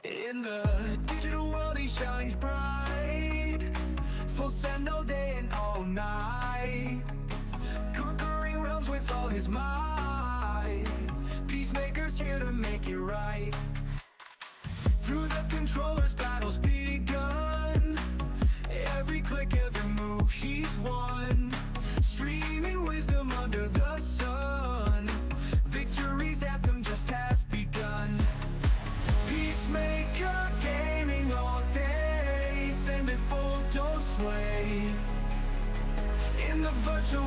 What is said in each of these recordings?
In the digital world he shines bright, full send all day and all night, conquering realms with all his might. Peacemaker's here to make it right. Through the controllers battles begun, every click, every move he's won, streaming wisdom under the sun. Victory's anthem just has begun. Peacemaker gaming all day, sending full dose sway. In the virtual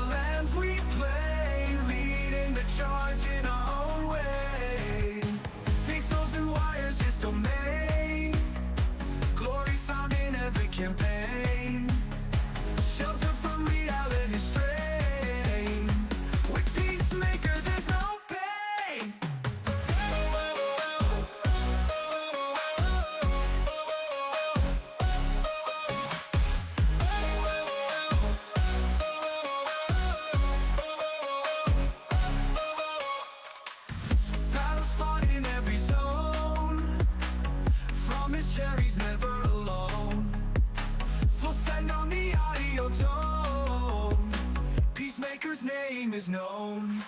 lands we play, leading the charge in our own way. Pixels and wires, his domain, glory found in every campaign, shelter from reality strain. With Peacemaker there's no pain. Battles fought in every zone, from his cherries never alone, full send on the audio tone. Peacemaker's name is known.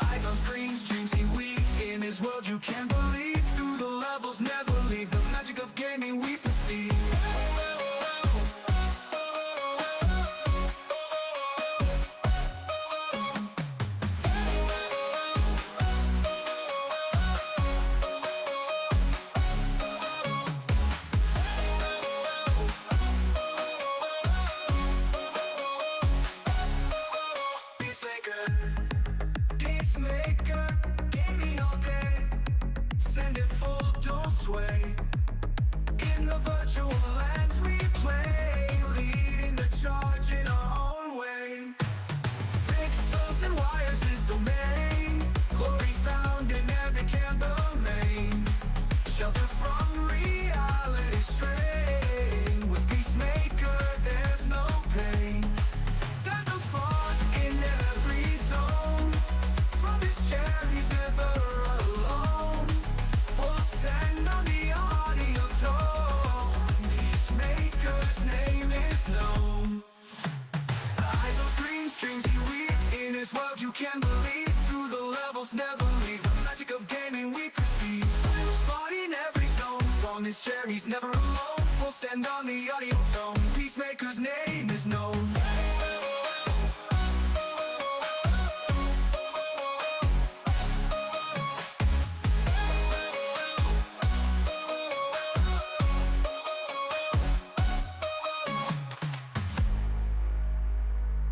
Eyes on screens, dreams he weave. In his world you can't believe. Through the levels never leave. The magic of gaming we perceive. Peacemaker, gaming all day, send it full dose sway. In the virtual lands we play, leading the charge in our own way. Pixels and wires his domain, glory found in every campaign, shelter from reality strain. With Peacemaker there's no pain. Battles fought in every zone, from his chair he's never alone, full send on the audio tone. Peacemaker's name is known. Eyes on screen, strings he weaves. In his world you can believe. Through the levels never leave. The magic of gaming we perceive. Fought in every zone, from his chair he's never alone, full send on the audio tone. Peacemaker's name is known.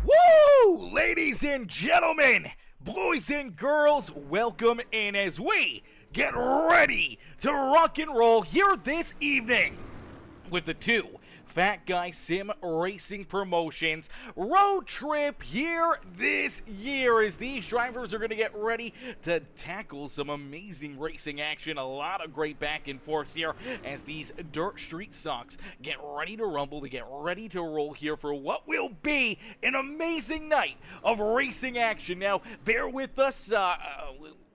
Woo! Ladies and gentlemen, boys and girls, welcome in as we get ready to rock and roll here this evening with the two Fat Guy Sim Racing Promotions road trip here this year, as these drivers are going to get ready to tackle some amazing racing action. A lot of great back and forth here as these dirt street stocks get ready to rumble, to get ready to roll here for what will be an amazing night of racing action. Now, bear with us.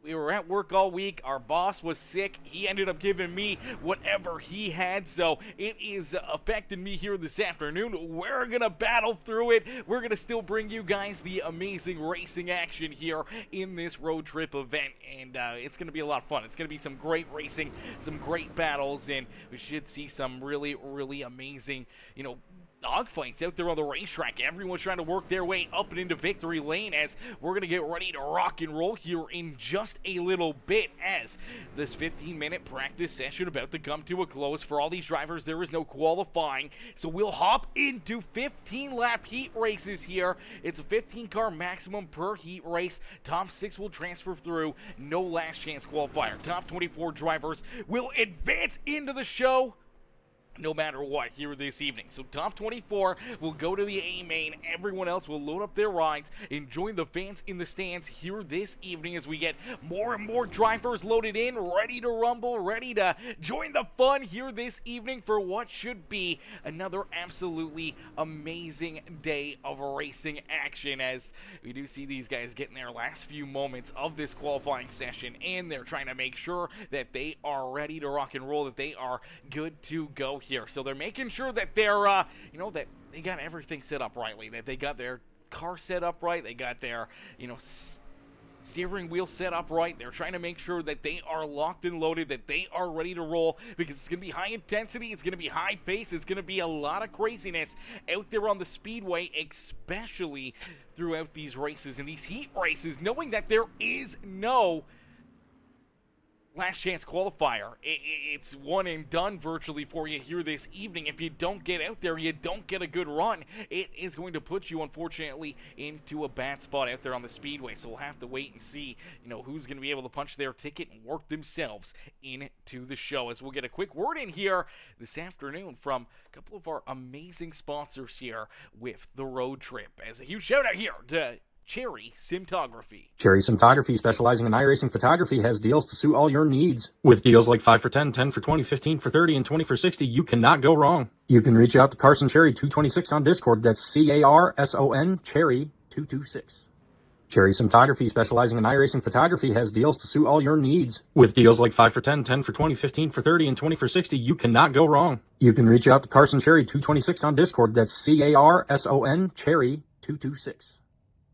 We were at work all week. Our boss was sick. He ended up giving me whatever he had, so it is affecting me here this afternoon. We're going to battle through it. We're going to still bring you guys the amazing racing action here in this road trip event, and it's going to be a lot of fun. It's going to be some great racing, some great battles, and we should see some really, really amazing, dogfights out there on the racetrack. Everyone's trying to work their way up and into victory lane as we're going to get ready to rock and roll here in just a little bit, as this 15-minute practice session about to come to a close. For all these drivers, there is no qualifying, so we'll hop into 15-lap heat races here. It's a 15-car maximum per heat race. Top 6 will transfer through. No last chance qualifier. Top 24 drivers will advance into the show. no matter what here this evening. So top 24 will go to the A main. Everyone else will load up their rides and join the fans in the stands here this evening as we get more and more drivers loaded in, ready to rumble, ready to join the fun here this evening for what should be another absolutely amazing day of racing action, as we do see these guys getting their last few moments of this qualifying session, and they're trying to make sure that they are ready to rock and roll, that they are good to go here. So they're making sure that they're, that they got everything set up rightly, that they got their car set up right, they got their, steering wheel set up right. They're trying to make sure that they are locked and loaded, that they are ready to roll, because it's going to be high intensity, it's going to be high pace, it's going to be a lot of craziness out there on the speedway, especially throughout these races and these heat races, knowing that there is no last chance qualifier. It's one and done virtually for you here this evening. If you don't get out there, you don't get a good run, it is going to put you, unfortunately, into a bad spot out there on the speedway. So we'll have to wait and see, who's going to be able to punch their ticket and work themselves into the show. As we'll get a quick word in here this afternoon from a couple of our amazing sponsors here with the road trip. As a huge shout out here to Cherry Cinematography. Cherry Cinematography, specializing in iRacing photography, has deals to suit all your needs. With deals like 5 for 10, 10 for 20, 15 for 30, and 20 for 60, you cannot go wrong. You can reach out to Carson Cherry 226 on Discord. That's CARSON Cherry 226. Cherry Cinematography, specializing in iRacing photography, has deals to suit all your needs. With deals like 5 for 10, 10 for 20, 15 for 30, and 20 for 60, you cannot go wrong. You can reach out to Carson Cherry 226 on Discord. That's CARSON Cherry 226.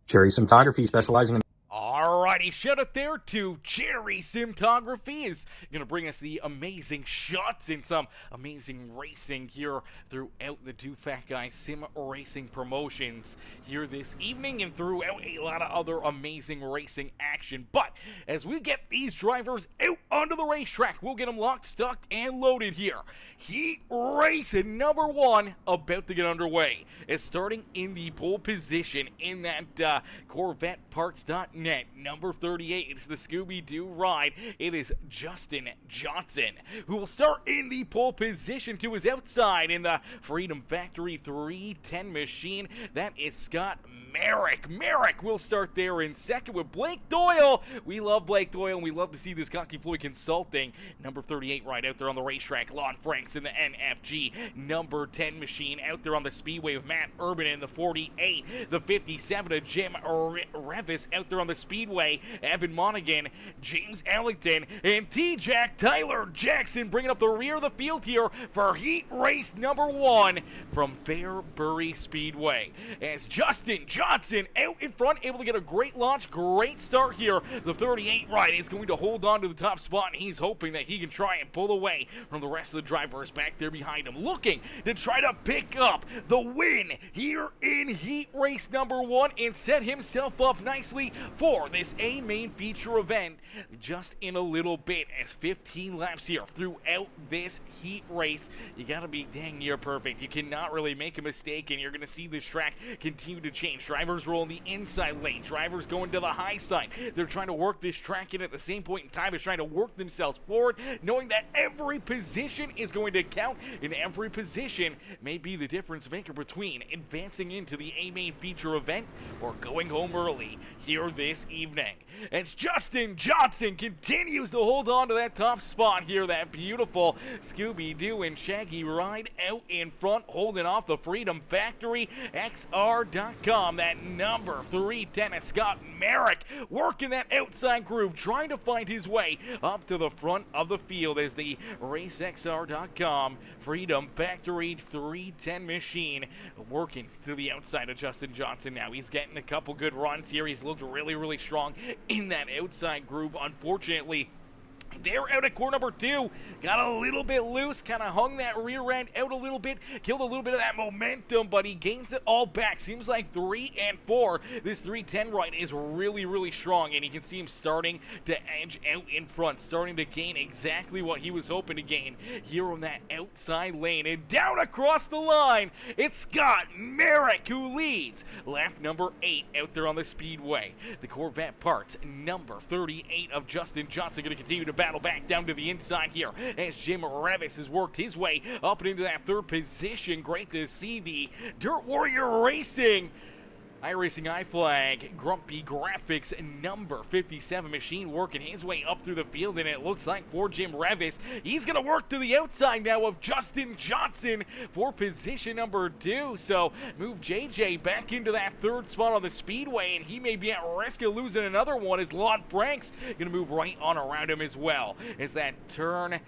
Cherry Cinematography, specializing in... Alrighty, shout out there to Cherry Cinematography, is going to bring us the amazing shots and some amazing racing here throughout the Two Fat Guys Sim Racing promotions here this evening, and throughout a lot of other amazing racing action. But as we get these drivers out onto the racetrack, we'll get them locked, stuck, and loaded here. Heat race number 1 about to get underway. It's starting in the pole position in that CorvetteParts.net. Number 38, it's the Scooby-Doo ride. It is Justin Johnson, who will start in the pole position. To his outside in the Freedom Factory 310 machine. That is Scott Merrick. Merrick will start there in second with Blake Doyle. We love Blake Doyle, and we love to see this Cocky Floyd Consulting number 38 right out there on the racetrack. Lon Franks in the NFG number 10 machine out there on the speedway with Matt Urban in the 48. The 57 to Jim Revis out there on the speedway. Evan Monaghan, James Ellington, and T-Jack Tyler Jackson bringing up the rear of the field here for heat race number 1 from Fairbury Speedway. As Justin Johnson out in front, able to get a great launch, great start here. The 38 ride is going to hold on to the top spot, and he's hoping that he can try and pull away from the rest of the drivers back there behind him, looking to try to pick up the win here in heat race number 1 and set himself up nicely for this A main feature event just in a little bit. As 15 laps here throughout this heat race, you gotta be dang near perfect. You cannot really make a mistake, and you're gonna see this track continue to change. Drivers roll in the inside lane, drivers going to the high side. They're trying to work this track in at the same point in time as trying to work themselves forward, knowing that every position is going to count, and every position may be the difference maker between advancing into the A main feature event or going home early here this evening. As Justin Johnson continues to hold on to that top spot here, that beautiful Scooby-Doo and Shaggy ride out in front, holding off the Freedom Factory XR.com. That number 310 is Scott Merrick working that outside groove, trying to find his way up to the front of the field as the RaceXR.com Freedom Factory 310 machine working to the outside of Justin Johnson now. He's getting a couple good runs here. He's looked really, really strong in that outside groove. Unfortunately, they're out at corner number 2. Got a little bit loose, kind of hung that rear end out a little bit, killed a little bit of that momentum, but he gains it all back. Seems like 3 and 4. This 310 ride is really, really strong, and you can see him starting to edge out in front, starting to gain exactly what he was hoping to gain here on that outside lane. And down across the line, it's Scott Merrick who leads lap number 8 out there on the speedway. The Corvette Parts number 38 of Justin Johnson going to continue to back battle back down to the inside here as Jim Revis has worked his way up and into that third position. Great to see the Dirt Warrior Racing iRacing iFlag Grumpy Graphics number 57 machine working his way up through the field, and it looks like for Jim Revis, he's going to work to the outside now of Justin Johnson for position number 2. So move JJ back into that third spot on the speedway, and he may be at risk of losing another one as Lon Frank's going to move right on around him as well. As that turn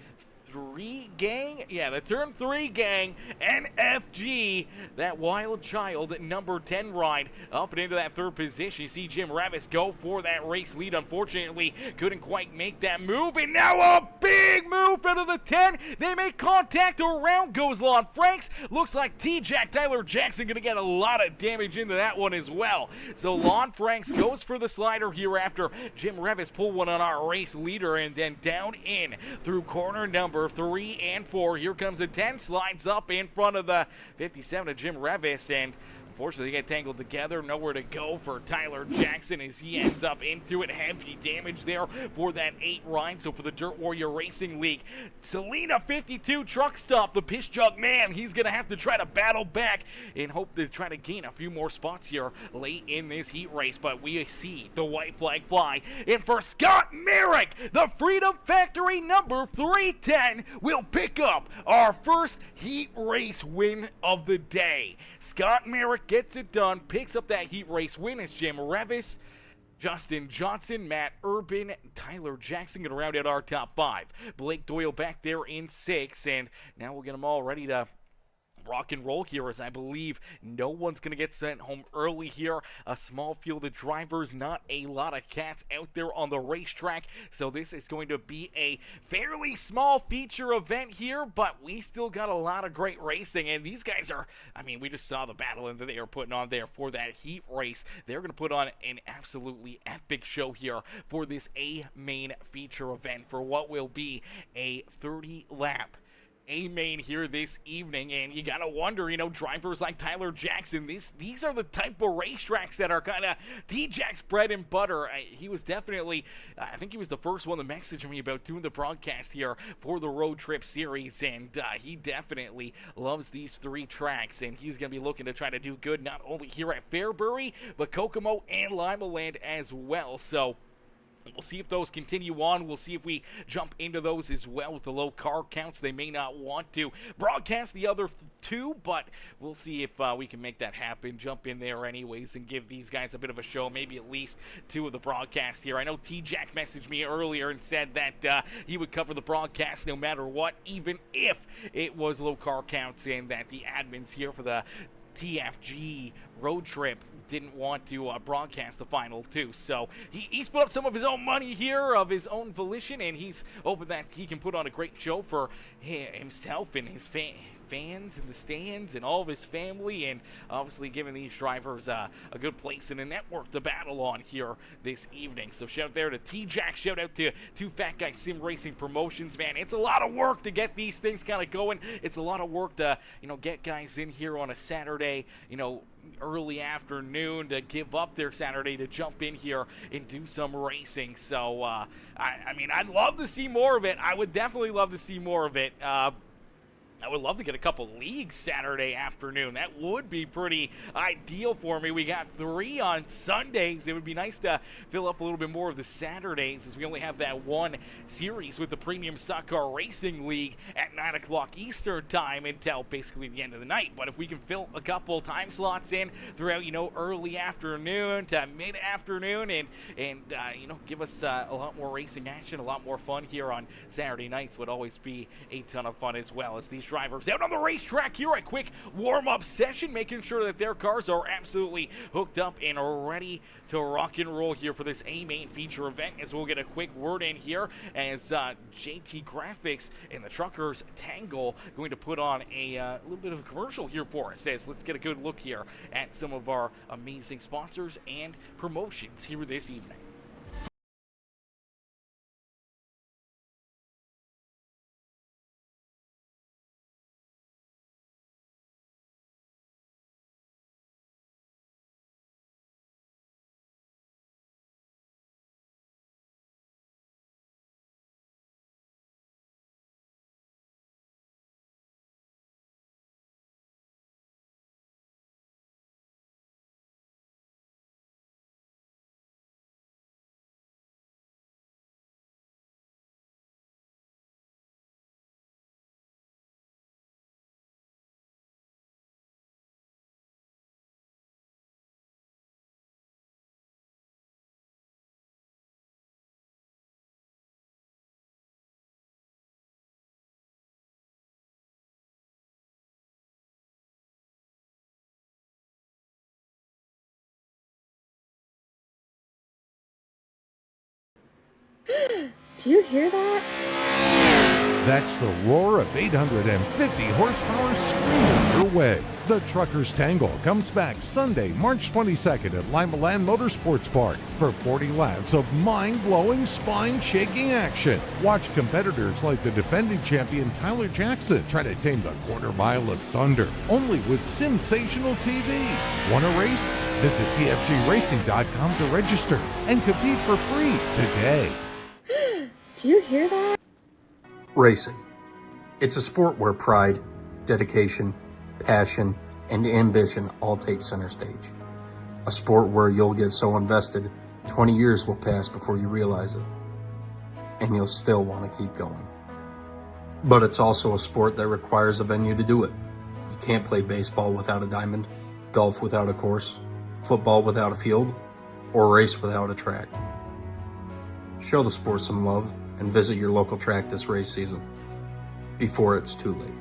3 gang? Yeah, the turn 3 gang, NFG, that wild child, number 10 ride, up and into that third position. You see Jim Revis go for that race lead. Unfortunately, couldn't quite make that move, and now a big move out of the 10. They make contact, around goes Lon Franks. Looks like T-Jack Tyler Jackson gonna get a lot of damage into that one as well. So Lon Franks goes for the slider here after Jim Revis pulled one on our race leader, and then down in through corner number 3 and 4. Here comes the 10, slides up in front of the 57 of Jim Revis, and unfortunately, they get tangled together. Nowhere to go for Tyler Jackson as he ends up into it. Heavy damage there for that 8 ride. So for the Dirt Warrior Racing League, Selena 52 truck stop, the piss jug man, he's going to have to try to battle back and hope to try to gain a few more spots here late in this heat race. But we see the white flag fly. And for Scott Merrick, the Freedom Factory number 310 will pick up our first heat race win of the day. Scott Merrick gets it done, picks up that heat race win as Jim Revis, Justin Johnson, Matt Urban, Tyler Jackson going to round out our top 5. Blake Doyle back there in 6, and now we'll get them all ready to rock and roll here, as I believe no one's going to get sent home early here. A small field of drivers, not a lot of cats out there on the racetrack, so this is going to be a fairly small feature event here, but we still got a lot of great racing, and these guys are, I mean, we just saw the battle that they are putting on there for that heat race. They're going to put on an absolutely epic show here for this A-main feature event for what will be a 30-lap A-main here this evening, and you gotta wonder, you know, drivers like Tyler Jackson, these are the type of racetracks that are kind of T-Jack's bread and butter. He was definitely, I think he was the first one to message me about doing the broadcast here for the Road Trip series, and he definitely loves these 3 tracks, and he's gonna be looking to try to do good not only here at Fairbury, but Kokomo and Limaland as well. So we'll see if those continue on. We'll see if we jump into those as well with the low car counts. They may not want to broadcast the other 2, but we'll see if we can make that happen. Jump in there anyways and give these guys a bit of a show, maybe at least 2 of the broadcasts here. I know T-Jack messaged me earlier and said that he would cover the broadcast no matter what, even if it was low car counts, and that the admins here for the TFG Road Trip didn't want to broadcast the final 2. So he's put up some of his own money here of his own volition, and he's hoping that he can put on a great show for himself and his fans in the stands and all of his family, and obviously giving these drivers a good place in the network to battle on here this evening. So shout out there to T-Jack, shout out to Fat Guy Sim Racing Promotions, man. It's a lot of work to get these things kind of going. It's a lot of work to, you know, get guys in here on a Saturday, you know, early afternoon, to give up their Saturday to jump in here and do some racing. So I mean, I'd love to see more of it. I would definitely love to see more of it. I would love to get a couple leagues Saturday afternoon. That would be pretty ideal for me. We got 3 on Sundays. It would be nice to fill up a little bit more of the Saturdays, as we only have that 1 series with the Premium Stock Car Racing League at 9 o'clock Eastern time until basically the end of the night. But if we can fill a couple time slots in throughout, you know, early afternoon to mid-afternoon, and you know, give us a lot more racing action, a lot more fun here on Saturday nights, would always be a ton of fun, as well as these drivers out on the racetrack here. A quick warm-up session, making sure that their cars are absolutely hooked up and ready to rock and roll here for this A-main feature event, as we'll get a quick word in here as JT Graphics and the Truckers Tangle going to put on a little bit of a commercial here for us. As let's get a good look here at some of our amazing sponsors and promotions here this evening. Do you hear that? That's the roar of 850 horsepower screaming your way. The Truckers Tangle comes back Sunday, March 22nd at Limaland Motorsports Park for 40 laps of mind-blowing, spine-shaking action. Watch competitors like the defending champion Tyler Jackson try to tame the quarter mile of thunder, only with sensational TV. Want to race? Visit TFGRacing.com to register and compete for free today. Do you hear that? Racing. It's a sport where pride, dedication, passion, and ambition all take center stage. A sport where you'll get so invested, 20 years will pass before you realize it. And you'll still want to keep going. But it's also a sport that requires a venue to do it. You can't play baseball without a diamond, golf without a course, football without a field, or race without a track. Show the sport some love and visit your local track this race season, before it's too late.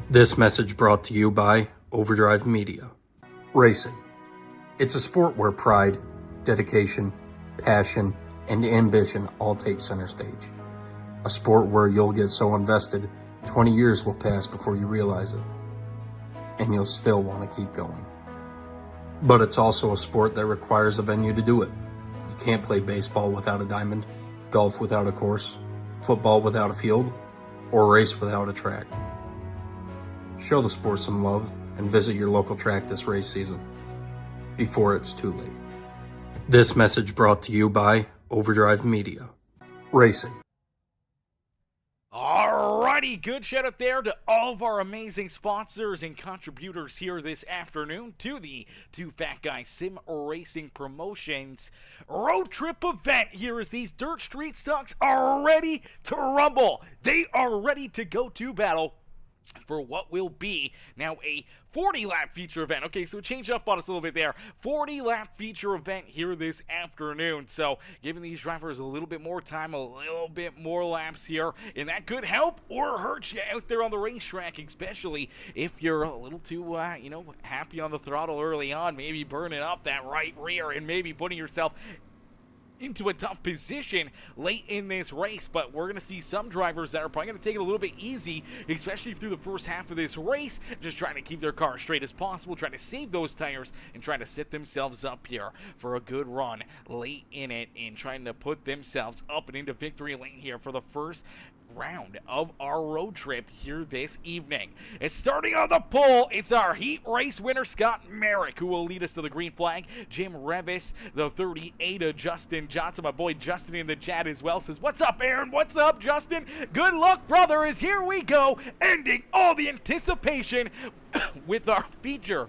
This message brought to you by Overdrive Media. Racing. It's a sport where pride, dedication, passion, and ambition all take center stage. A sport where you'll get so invested, 20 years will pass before you realize it. And you'll still want to keep going. But it's also a sport that requires a venue to do it. You can't play baseball without a diamond, golf without a course, football without a field, or race without a track. Show the sport some love and visit your local track this race season, before it's too late. This message brought to you by Overdrive Media. Racing. Alrighty, good shout out there to all of our amazing sponsors and contributors here this afternoon to the Two Fat Guys Sim Racing Promotions road trip event here as these dirt street stocks are ready to rumble. They are ready to go to battle for what will be now a 40-lap feature event. Okay, so change up on us a little bit there. 40-lap feature event here this afternoon. So giving these drivers a little bit more time, a little bit more laps here, and that could help or hurt you out there on the racetrack, especially if you're a little too, happy on the throttle early on, maybe burning up that right rear and maybe putting yourself into a tough position late in this race. But we're going to see some drivers that are probably going to take it a little bit easy, especially through the first half of this race, just trying to keep their car as straight as possible, trying to save those tires, and trying to set themselves up here for a good run late in it, and trying to put themselves up and into victory lane here for the first round of our road trip here this evening. It's starting on the pole. It's our heat race winner, Scott Merrick, who will lead us to the green flag. Jim Revis, the 38 of Justin Johnson. My boy Justin in the chat as well says, "What's up, Aaron? What's up, Justin? Good luck, brother, as here we go, ending all the anticipation with our feature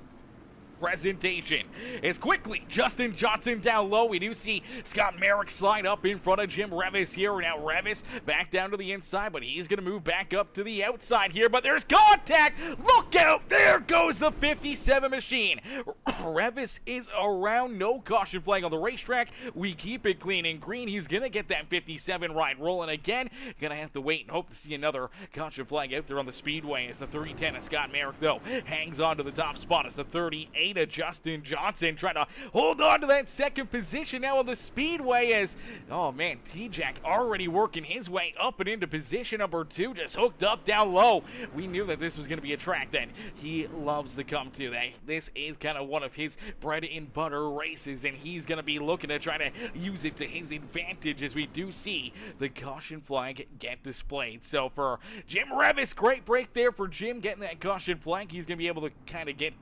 presentation. As quickly, Justin Johnson down low. We do see Scott Merrick slide up in front of Jim Revis here. Now Revis back down to the inside, but he's going to move back up to the outside here. But there's contact. Look out. There goes the 57 machine. Revis is around. No caution flag on the racetrack. We keep it clean and green. He's going to get that 57 ride rolling again. Going to have to wait and hope to see another caution flag out there on the speedway as the 310 of Scott Merrick, though, hangs on to the top spot as the 38 of Justin Johnson trying to hold on to that second position now on the speedway as, oh man, T-Jack already working his way up and into position number 2, just hooked up down low. We knew that this was going to be a track that he loves to come to. This is kind of one of his bread and butter races, and he's going to be looking to try to use it to his advantage as we do see the caution flag get displayed. So for Jim Revis, great break there for Jim getting that caution flag. He's going to be able to kind of get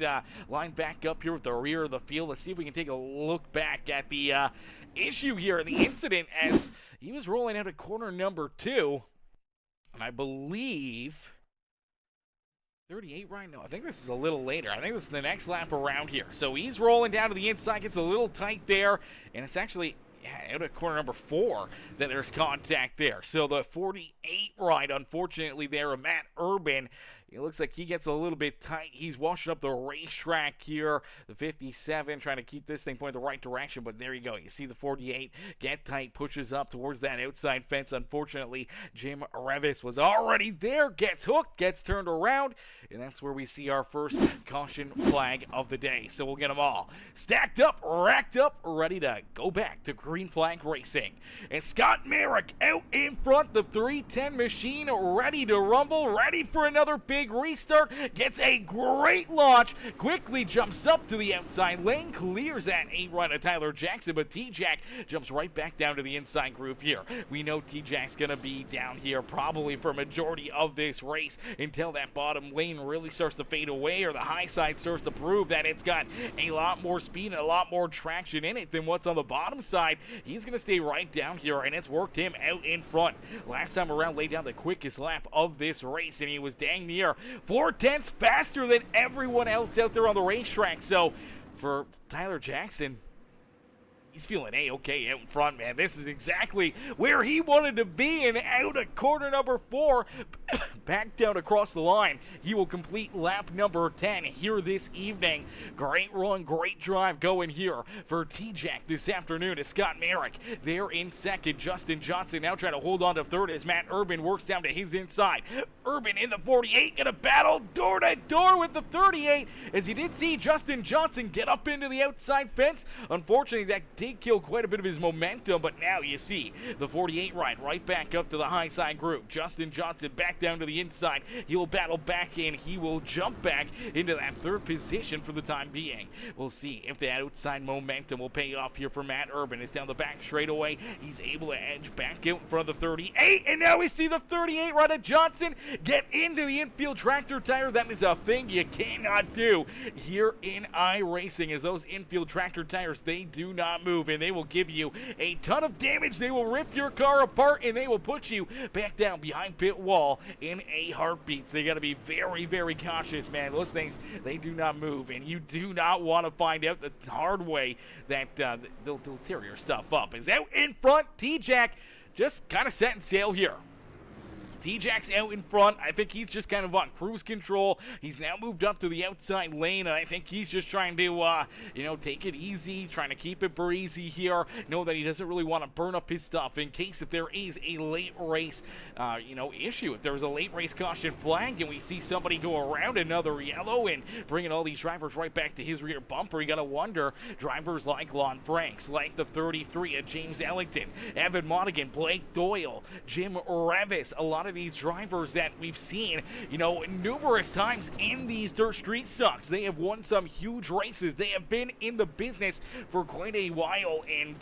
lined back up here with the rear of the field. Let's see if we can take a look back at the issue here, the incident, as he was rolling out of corner number 2, and I believe 38 right now. I think this is a little later. I think this is the next lap around here. So he's rolling down to the inside, gets a little tight there, and it's actually out of corner number 4 that there's contact there. So the 48 ride, unfortunately, there, Matt Urban, it looks like he gets a little bit tight. He's washing up the racetrack here. The 57 trying to keep this thing pointing the right direction, but there you go. You see the 48 get tight, pushes up towards that outside fence. Unfortunately, Jim Revis was already there, gets hooked, gets turned around, and that's where we see our first caution flag of the day. So we'll get them all stacked up, racked up, ready to go back to green flag racing. And Scott Merrick out in front, the 310 machine ready to rumble, ready for another big restart, gets a great launch, quickly jumps up to the outside lane, clears that 8 run of Tyler Jackson, but T-Jack jumps right back down to the inside groove here. We know T-Jack's going to be down here probably for a majority of this race until that bottom lane really starts to fade away or the high side starts to prove that it's got a lot more speed and a lot more traction in it than what's on the bottom side. He's going to stay right down here, and it's worked him out in front. Last time around, laid down the quickest lap of this race, and he was dang near 4/10 faster than everyone else out there on the racetrack. So for Tyler Jackson, he's feeling A-okay out in front, man. This is exactly where he wanted to be, and out of corner number 4, back down across the line. He will complete lap number 10 here this evening. Great run, great drive going here for T-Jack this afternoon. It's Scott Merrick there in second. Justin Johnson now trying to hold on to third as Matt Urban works down to his inside. Urban in the 48, gonna battle door to door with the 38, as you did see Justin Johnson get up into the outside fence. Unfortunately, that did kill quite a bit of his momentum, but now you see the 48 ride right back up to the high side group. Justin Johnson back down to the inside. He will battle back in. He will jump back into that third position for the time being. We'll see if the outside momentum will pay off here for Matt Urban. It's down the back straightaway. He's able to edge back out in front of the 38, and now we see the 38 ride of Johnson get into the infield tractor tire. That is a thing you cannot do here in iRacing, as those infield tractor tires, they do not move, and they will give you a ton of damage. They will rip your car apart, and they will put you back down behind pit wall in a heartbeat. So you got to be very, very cautious, man. Those things, they do not move, and you do not want to find out the hard way that they'll tear your stuff up. Is out in front, T-Jack just kind of setting sail here. T-Jack's out in front. I think he's just kind of on cruise control. He's now moved up to the outside lane, and I think he's just trying to, take it easy, trying to keep it breezy here. Know that he doesn't really want to burn up his stuff in case if there is a late race, issue. If there's a late race caution flag and we see somebody go around another yellow and bringing all these drivers right back to his rear bumper, you got to wonder, drivers like Lon Franks, like the 33 of James Ellington, Evan Monaghan, Blake Doyle, Jim Revis, a lot of these drivers that we've seen, numerous times in these dirt street stocks. They have won some huge races. They have been in the business for quite a while, and,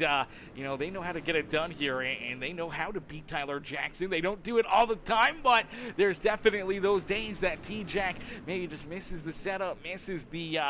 they know how to get it done here, and they know how to beat Tyler Jackson. They don't do it all the time, but there's definitely those days that T-Jack maybe just misses the setup, misses the,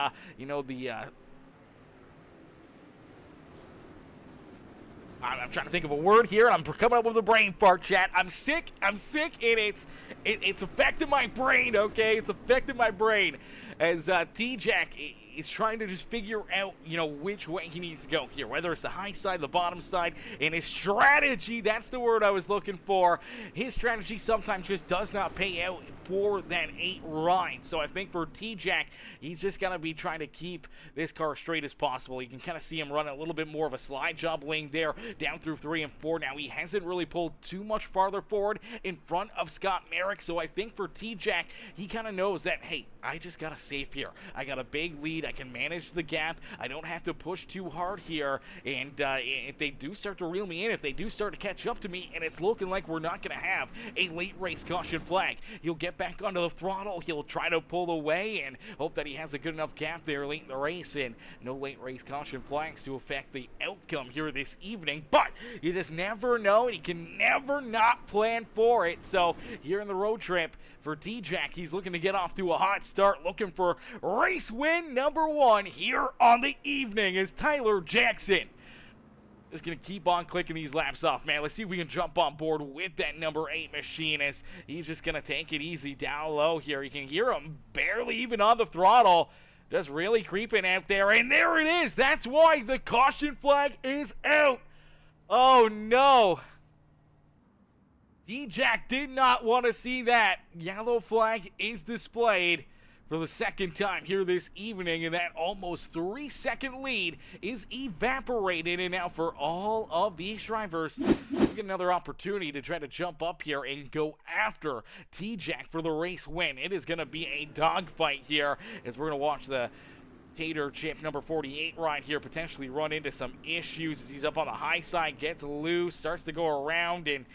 I'm trying to think of a word here. I'm coming up with a brain fart, chat. I'm sick, and it's affecting my brain, okay? It's affecting my brain as T-Jack is trying to just figure out, which way he needs to go here, whether it's the high side, the bottom side, and his strategy, that's the word I was looking for. His strategy sometimes just does not pay out for that 8 ride. So I think for T-Jack, he's just going to be trying to keep this car straight as possible. You can kind of see him running a little bit more of a slide job lane there, down through 3 and 4. Now, he hasn't really pulled too much farther forward in front of Scott Merrick. So I think for T-Jack, he kind of knows that, hey, I just got to save here. I got a big lead. I can manage the gap. I don't have to push too hard here. And if they do start to reel me in, if they do start to catch up to me, and it's looking like we're not going to have a late race caution flag, he'll get back onto the throttle. He'll try to pull away and hope that he has a good enough gap there late in the race, and no late race caution flags to affect the outcome here this evening. But you just never know, and you can never not plan for it. So here in the road trip for T-Jack, he's looking to get off to a hot start, looking for race win number 1 here on the evening as Tyler Jackson is going to keep on clicking these laps off, man. Let's see if we can jump on board with that number 8 machine as he's just going to take it easy down low here. You can hear him barely even on the throttle, just really creeping out there. And there it is. That's why the caution flag is out. Oh, no. D-Jack did not want to see that. Yellow flag is displayed for the second time here this evening, and that almost 3-second lead is evaporated. And now for all of these drivers, we get another opportunity to try to jump up here and go after T-Jack for the race win. It is going to be a dogfight here as we're going to watch the Tater Chip number 48 right here potentially run into some issues as he's up on the high side, gets loose, starts to go around, and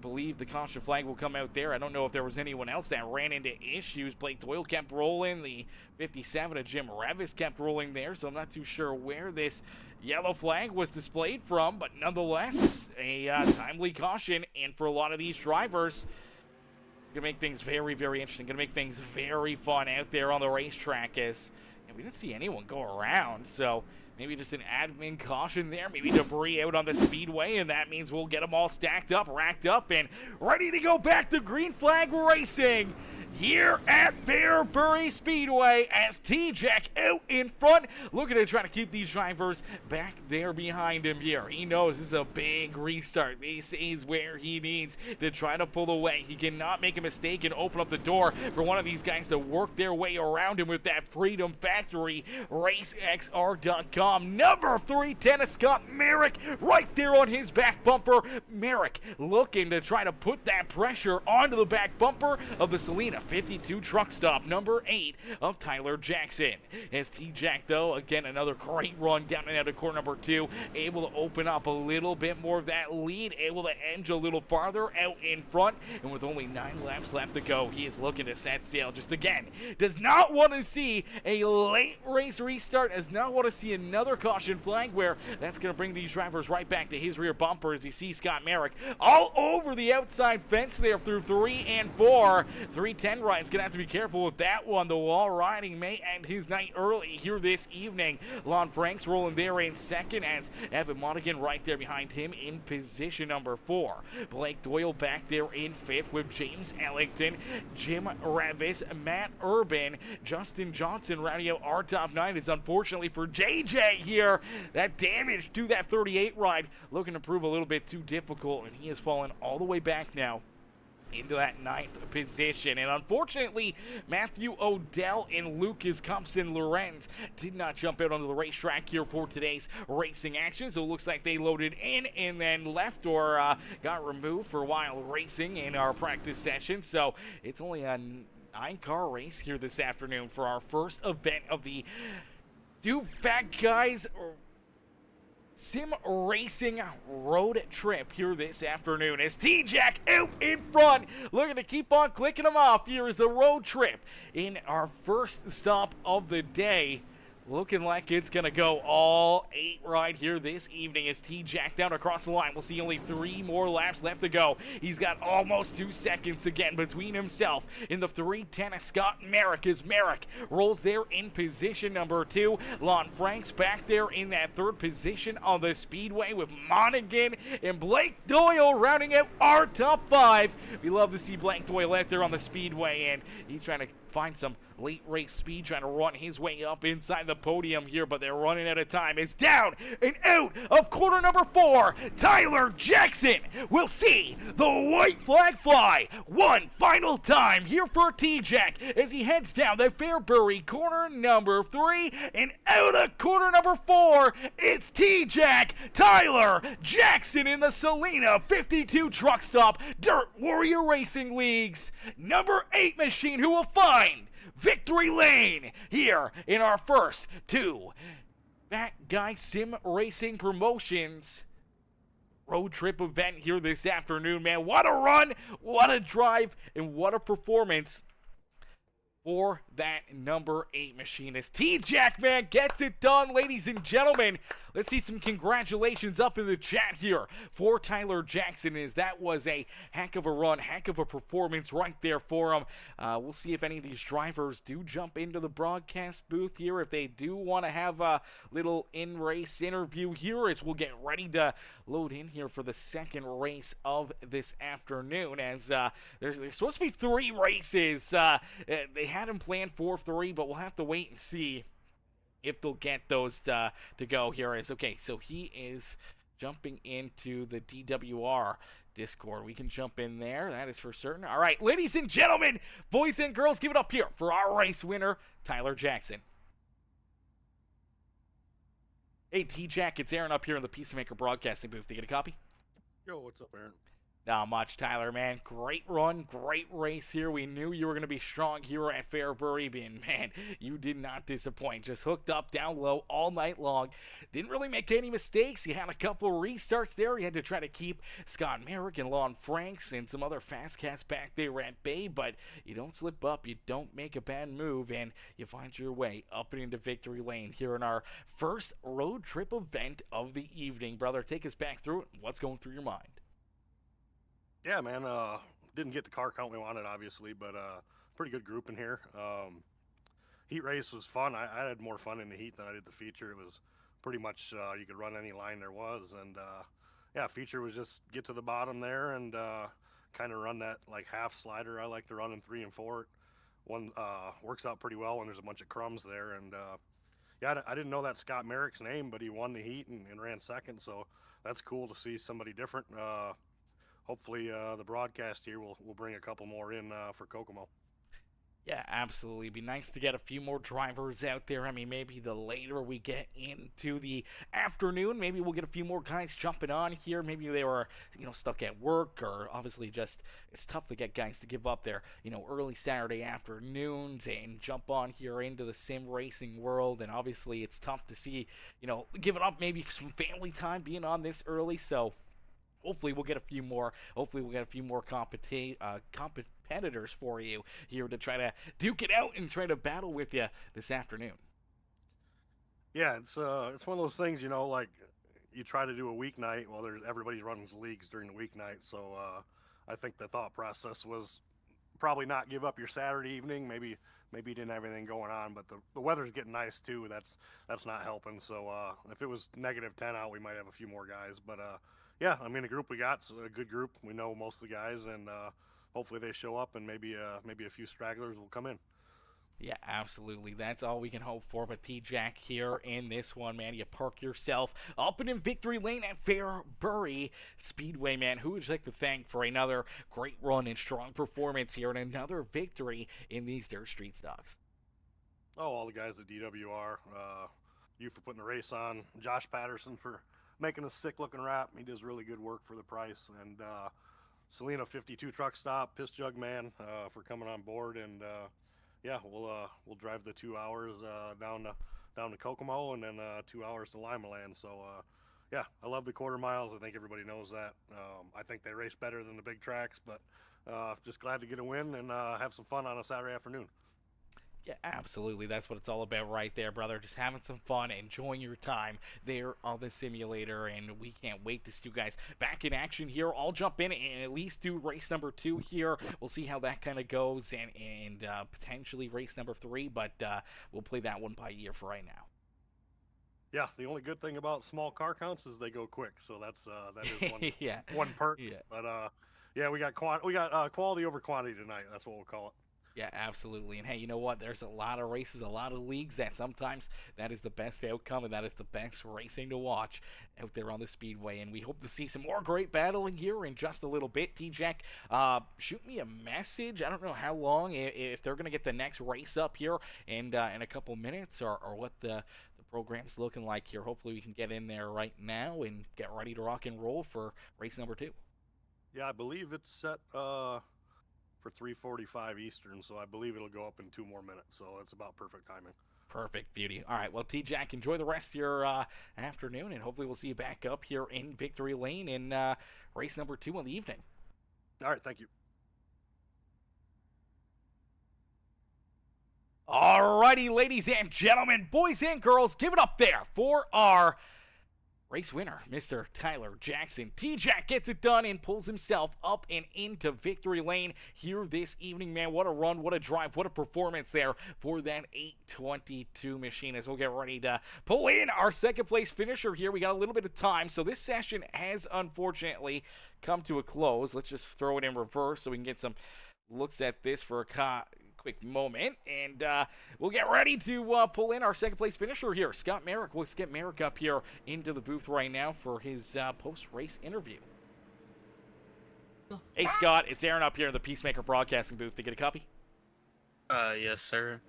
believe the caution flag will come out there. I don't know if there was anyone else that ran into issues. Blake Doyle kept rolling. The 57 of Jim Revis kept rolling there, so I'm not too sure where this yellow flag was displayed from, but nonetheless, a timely caution. And for a lot of these drivers, it's going to make things very, very interesting. Going to make things very fun out there on the racetrack as we didn't see anyone go around, so maybe just an admin caution there, maybe debris out on the speedway, and that means we'll get them all stacked up, racked up, and ready to go back to green flag racing here at Fairbury Speedway as T-Jack out in front, looking to try to keep these drivers back there behind him here. He knows this is a big restart. This is where he needs to try to pull away. He cannot make a mistake and open up the door for one of these guys to work their way around him with that Freedom Factory RaceXR.com. Number 3, Tennis Scott Merrick right there on his back bumper. Merrick looking to try to put that pressure onto the back bumper of the Salina 52 truck stop. Number 8 of Tyler Jackson. As T-Jack, though, again, another great run down and out of corner number 2, able to open up a little bit more of that lead, able to edge a little farther out in front, and with only 9 laps left to go, he is looking to set sail just again. Does not want to see a late race restart, does not want to see another caution flag where that's going to bring these drivers right back to his rear bumper as you see Scott Merrick all over the outside fence there through 3 and 4. 310 Ryan's going to have to be careful with that one. The wall riding may end his night early here this evening. Lon Franks rolling there in second as Evan Monaghan right there behind him in position number 4. Blake Doyle back there in 5th with James Ellington, Jim Revis, Matt Urban, Justin Johnson rounding out our top 9. Is unfortunately for JJ here. That damage to that 38 ride looking to prove a little bit too difficult, and he has fallen all the way back now into that 9th position. And unfortunately, Matthew Odell and Lucas Compson-Lorenz did not jump out onto the racetrack here for today's racing action. So it looks like they loaded in and then left or got removed for a while racing in our practice session. So it's only a 9-car race here this afternoon for our first event of the Two Fat Guys Sim Racing road trip here this afternoon as T-Jack out in front, looking to keep on clicking them off. Here is the road trip in our first stop of the day. Looking like it's going to go all 8 right here this evening as T-Jack down across the line. We'll see only 3 more laps left to go. He's got almost 2 seconds again between himself in the 310 of Scott Merrick as Merrick rolls there in position number 2. Lon Franks back there in that 3rd position on the speedway with Monaghan and Blake Doyle rounding out our top 5. We love to see Blake Doyle out there on the speedway, and he's trying to find some late race speed, trying to run his way up inside the podium here, but they're running out of time. It's down and out of corner number 4. Tyler Jackson will see the white flag fly one final time here for T-Jack as he heads down the Fairbury corner number 3 and out of corner number 4. It's T-Jack, Tyler Jackson in the Salina 52 truck stop Dirt Warrior Racing League's number 8 machine, who will find victory lane here in our first 2 Fat Guy Sim Racing Promotions road trip event here this afternoon. Man, what a run, what a drive, and what a performance for that number 8 machinist. T-Jack, man, gets it done, ladies and gentlemen. Let's see some congratulations up in the chat here for Tyler Jackson, as that was a heck of a run, heck of a performance right there for him. We'll see if any of these drivers do jump into the broadcast booth here, if they do want to have a little in-race interview here, as we'll get ready to load in here for the second race of this afternoon, as there's supposed to be 3 races. They had them planned for 3, but we'll have to wait and see if they'll get those to go here. Okay, so he is jumping into the DWR Discord. We can jump in there. That is for certain. All right, ladies and gentlemen, boys and girls, give it up here for our race winner, Tyler Jackson. Hey, T-Jack, it's Aaron up here in the Peacemaker broadcasting booth. Do you get a copy? Yo, what's up, Aaron? Not much, Tyler, man. Great run, great race here. We knew you were going to be strong here at Fairbury, and man, you did not disappoint. Just hooked up down low all night long. Didn't really make any mistakes. You had a couple restarts there. You had to try to keep Scott Merrick and Lon Franks and some other fast cats back there at bay, but you don't slip up. You don't make a bad move, and you find your way up and into victory lane here in our first road trip event of the evening. Brother, take us back through it. What's going through your mind? Yeah, man, didn't get the car count we wanted, obviously, but pretty good group in here. Heat race was fun. I had more fun in the heat than I did the feature. It was pretty much you could run any line there was, and yeah, feature was just get to the bottom there and kind of run that like half slider I like to run in 3 and 4. One works out pretty well when there's a bunch of crumbs there, and yeah, I didn't know that Scott Merrick's name, but he won the heat and ran second, so that's cool to see somebody different. Hopefully the broadcast here will bring a couple more in for Kokomo. Yeah, absolutely. It'd be nice to get a few more drivers out there. I mean, maybe the later we get into the afternoon, maybe we'll get a few more guys jumping on here. Maybe they were, stuck at work, or obviously just it's tough to get guys to give up their, early Saturday afternoons and jump on here into the sim racing world. And obviously it's tough to see, giving up maybe some family time being on this early. So hopefully we'll get a few more. Hopefully we'll get a few more competitors for you here to try to duke it out and try to battle with you this afternoon. Yeah, it's one of those things, like you try to do a weeknight. Well, everybody runs leagues during the weeknight, so I think the thought process was probably not give up your Saturday evening. Maybe you didn't have anything going on, but the weather's getting nice too. That's not helping. So if it was -10 out, we might have a few more guys, but. Yeah, I mean, the group we got's a good group. We know most of the guys, and hopefully they show up, and maybe a few stragglers will come in. Yeah, absolutely. That's all we can hope for. But T-Jack here in this one, man, you park yourself up and in victory lane at Fairbury Speedway, man. Who would you like to thank for another great run and strong performance here and another victory in these dirt street stocks? Oh, all the guys at DWR. You for putting the race on. Josh Patterson for making a sick-looking wrap. He does really good work for the price. And Selena 52 Truck Stop, Piss Jug Man for coming on board. And yeah, we'll drive the 2 hours down to Kokomo and then 2 hours to Limaland. So yeah, I love the quarter miles. I think everybody knows that. I think they race better than the big tracks, but just glad to get a win and have some fun on a Saturday afternoon. Yeah, absolutely. That's what it's all about right there, brother. Just having some fun, enjoying your time there on the simulator, and we can't wait to see you guys back in action here. I'll jump in and at least do race number 2 here. We'll see how that kind of goes, and potentially race number 3, but we'll play that one by ear for right now. Yeah, the only good thing about small car counts is they go quick, so that is one yeah. one perk. Yeah. But yeah, we got quality over quantity tonight. That's what we'll call it. Yeah, absolutely. And hey, you know what? There's a lot of races, a lot of leagues that sometimes that is the best outcome and that is the best racing to watch out there on the speedway. And we hope to see some more great battling here in just a little bit. T-Jack, shoot me a message. I don't know how long, if they're going to get the next race up here and in a couple minutes, or what the program's looking like here. Hopefully we can get in there right now and get ready to rock and roll for race number 2. Yeah, I believe it's set for 3:45 Eastern, so I believe it'll go up in 2 more minutes, so it's about perfect timing. Perfect, beauty. All right, well, T-Jack, enjoy the rest of your afternoon, and hopefully we'll see you back up here in victory lane in race number 2 in the evening. All right, thank you. All righty, ladies and gentlemen, boys and girls, give it up there for our race winner, Mr. Tyler Jackson. T-Jack gets it done and pulls himself up and into victory lane here this evening, man. What a run, what a drive, what a performance there for that 822 machine as we'll get ready to pull in our second place finisher here. We got a little bit of time, so this session has unfortunately come to a close. Let's just throw it in reverse so we can get some looks at this for a quick moment, and we'll get ready to pull in our second place finisher here, Scott Merrick. Let's get Merrick up here into the booth right now for his post-race interview. Hey, Scott, it's Aaron up here in the Peacemaker broadcasting booth. To get a copy? Yes, sir.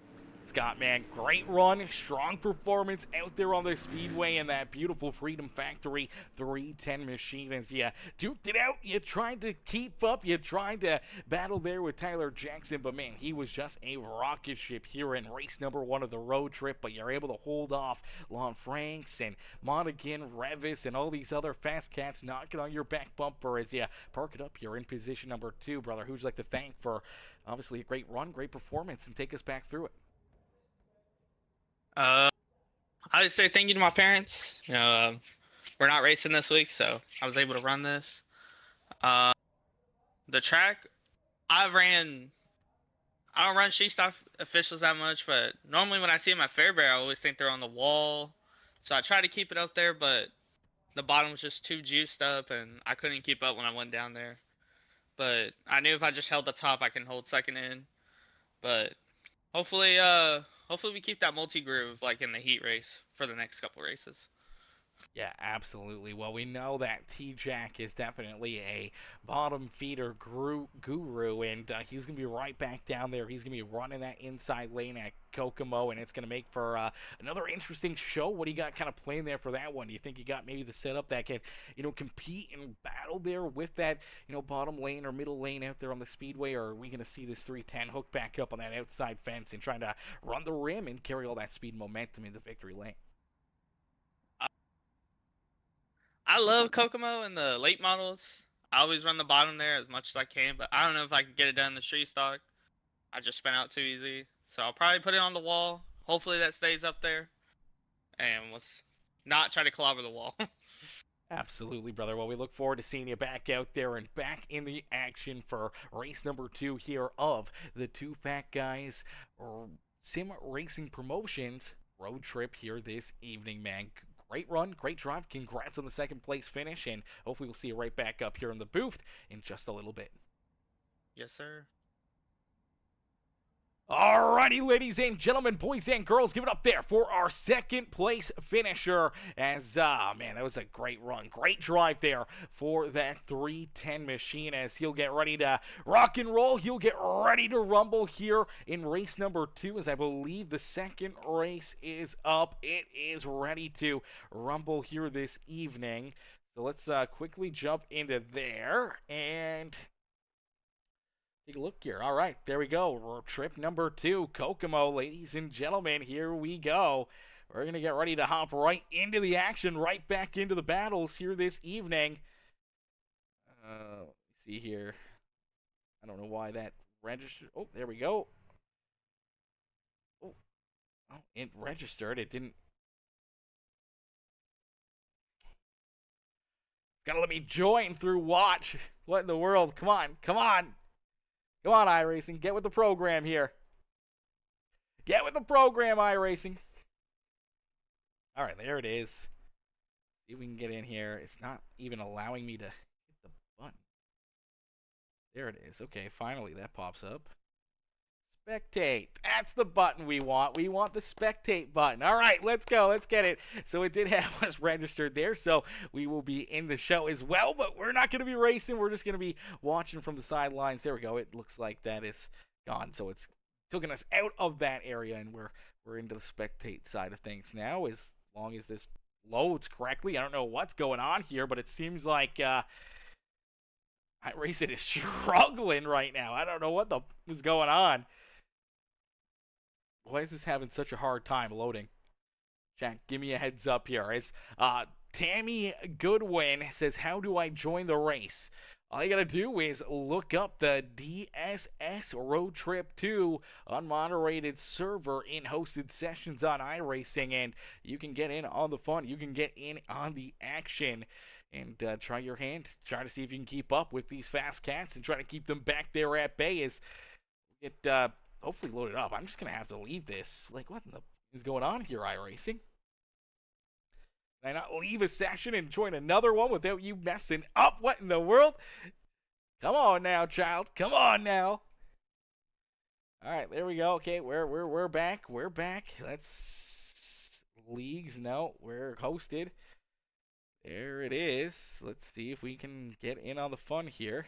Scott, man, great run, strong performance out there on the speedway in that beautiful Freedom Factory 310 machine as you duked it out. You tried to keep up. You tried to battle there with Tyler Jackson, but man, he was just a rocket ship here in race number 1 of the road trip. But you're able to hold off Lon Franks and Monaghan, Revis, and all these other fast cats knocking on your back bumper as you park it up. You're in position number 2, brother. Who'd you like to thank for obviously a great run, great performance, and take us back through it? I would say thank you to my parents. We're not racing this week, so I was able to run this. The track, I don't run sheet stock officials that much, but normally when I see them at Fairbury, I always think they're on the wall. So I try to keep it up there, but the bottom was just too juiced up, and I couldn't keep up when I went down there. But I knew if I just held the top, I can hold second in. But hopefully we keep that multi-groove like in the heat race for the next couple races. Yeah, absolutely. Well, we know that T-Jack is definitely a bottom feeder guru, and he's going to be right back down there. He's going to be running that inside lane at Kokomo, and it's going to make for another interesting show. What do you got kind of playing there for that one? Do you think you got maybe the setup that can, compete and battle there with that, bottom lane or middle lane out there on the speedway, or are we going to see this 310 hook back up on that outside fence and trying to run the rim and carry all that speed and momentum in the victory lane? I love Kokomo and the late models. I always run the bottom there as much as I can, but I don't know if I can get it done in the street stock. I just spent out too easy. So I'll probably put it on the wall. Hopefully that stays up there. And let's not try to clobber the wall. Absolutely, brother. Well, we look forward to seeing you back out there and back in the action for race number 2 here of the Two Fat Guys Sim Racing Promotions road trip here this evening, man. Great run, great drive. Congrats on the second place finish, and hopefully we'll see you right back up here in the booth in just a little bit. Yes, sir. Alrighty, ladies and gentlemen, boys and girls, give it up there for our second place finisher. As, man, that was a great run. Great drive there for that 310 machine as he'll get ready to rock and roll. He'll get ready to rumble here in race number 2 as I believe the second race is up. It is ready to rumble here this evening. So let's quickly jump into there and take a look here. All right, there we go. Trip number 2, Kokomo, ladies and gentlemen. Here we go. We're going to get ready to hop right into the action, right back into the battles here this evening. Let's see here. I don't know why that registered. Oh, there we go. Oh, it registered. It didn't. Gotta let me join through watch. What in the world? Come on, come on. Come on, iRacing. Get with the program here. Get with the program, iRacing. All right, there it is. See if we can get in here. It's not even allowing me to hit the button. There it is. Okay, finally that pops up. Spectate. That's the button we want. We want the spectate button. All right, let's go. Let's get it. So it did have us registered there, so we will be in the show as well, but we're not going to be racing. We're just going to be watching from the sidelines. There we go. It looks like that is gone, so it's taking us out of that area, and we're into the spectate side of things now as long as this loads correctly. I don't know what's going on here, but it seems like iRacing is struggling right now. I don't know what is going on. Why is this having such a hard time loading? Jack, give me a heads up here. As Tammy Goodwin says, how do I join the race? All you got to do is look up the DSS Road Trip 2 unmoderated server in hosted sessions on iRacing, and you can get in on the fun. You can get in on the action and try your hand. Try to see if you can keep up with these fast cats and try to keep them back there at bay as we get hopefully loaded up. I'm just going to have to leave this. Like, what in the is going on here, iRacing? Can I not leave a session and join another one without you messing up? What in the world? Come on now, child. Come on now. All right, there we go. Okay, we're back. We're back. Let's leagues. No, we're hosted. There it is. Let's see if we can get in on the fun here.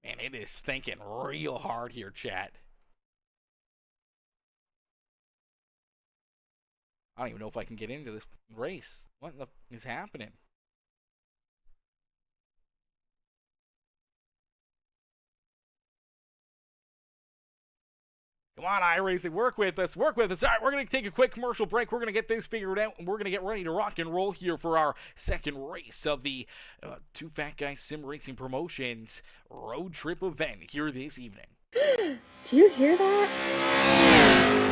And it is thinking real hard here, chat. I don't even know if I can get into this race. What is happening? Come on, iRacing, work with us, work with us. All right, we're going to take a quick commercial break. We're going to get this figured out, and we're going to get ready to rock and roll here for our second race of the Two Fat Guys Sim Racing Promotions road trip event here this evening. Do you hear that?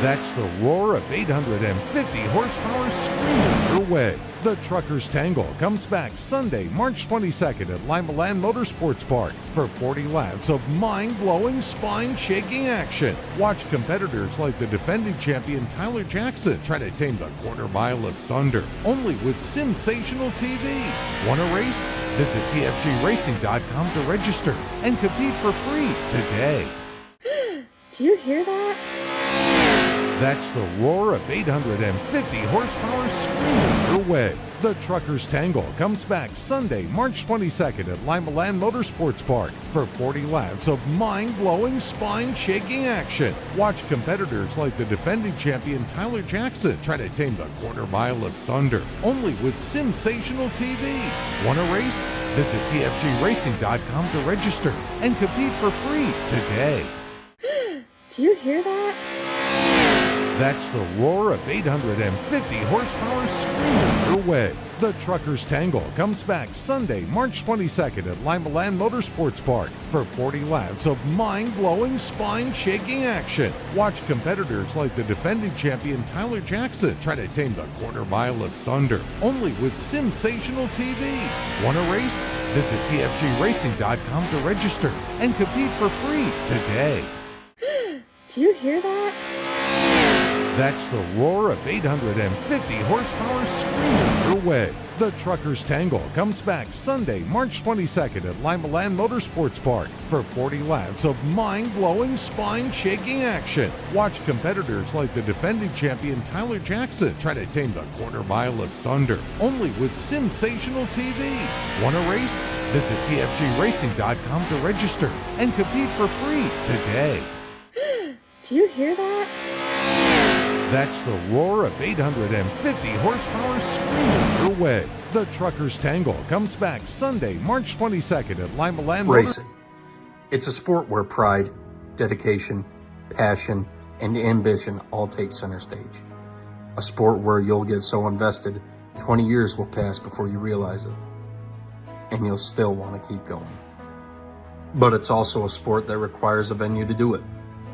That's the roar of 850 horsepower screaming your way. The Truckers Tangle comes back Sunday, March 22nd at Limaland Motorsports Park for 40 laps of mind-blowing, spine-shaking action. Watch competitors like the defending champion Tyler Jackson try to tame the quarter mile of thunder, only with sensational TV. Want to race? Visit TFGRacing.com to register and compete for free today. Do you hear that? That's the roar of 850 horsepower screaming your way. The Truckers Tangle comes back Sunday, March 22nd at Limaland Motorsports Park for 40 laps of mind-blowing, spine-shaking action. Watch competitors like the defending champion Tyler Jackson try to tame the quarter mile of thunder, only with sensational TV. Want to race? Visit TFGRacing.com to register and compete for free today. Do you hear that? That's the roar of 850 horsepower screaming your way. The Truckers Tangle comes back Sunday, March 22nd at Limaland Motorsports Park for 40 laps of mind-blowing, spine-shaking action. Watch competitors like the defending champion Tyler Jackson try to tame the quarter mile of thunder, only with sensational TV. Want to race? Visit TFGRacing.com to register and compete for free today. Do you hear that? That's the roar of 850 horsepower screaming your way. The Truckers Tangle comes back Sunday, March 22nd at Limaland Motorsports Park for 40 laps of mind-blowing, spine-shaking action. Watch competitors like the defending champion Tyler Jackson try to tame the quarter mile of thunder, only with sensational TV. Want to race? Visit TFGRacing.com to register and compete for free today. Do you hear that? That's the roar of 850 horsepower screaming your way. The Truckers Tangle comes back Sunday, March 22nd at Limaland Racing. It's a sport where pride, dedication, passion, and ambition all take center stage. A sport where you'll get so invested, 20 years will pass before you realize it. And you'll still want to keep going. But it's also a sport that requires a venue to do it.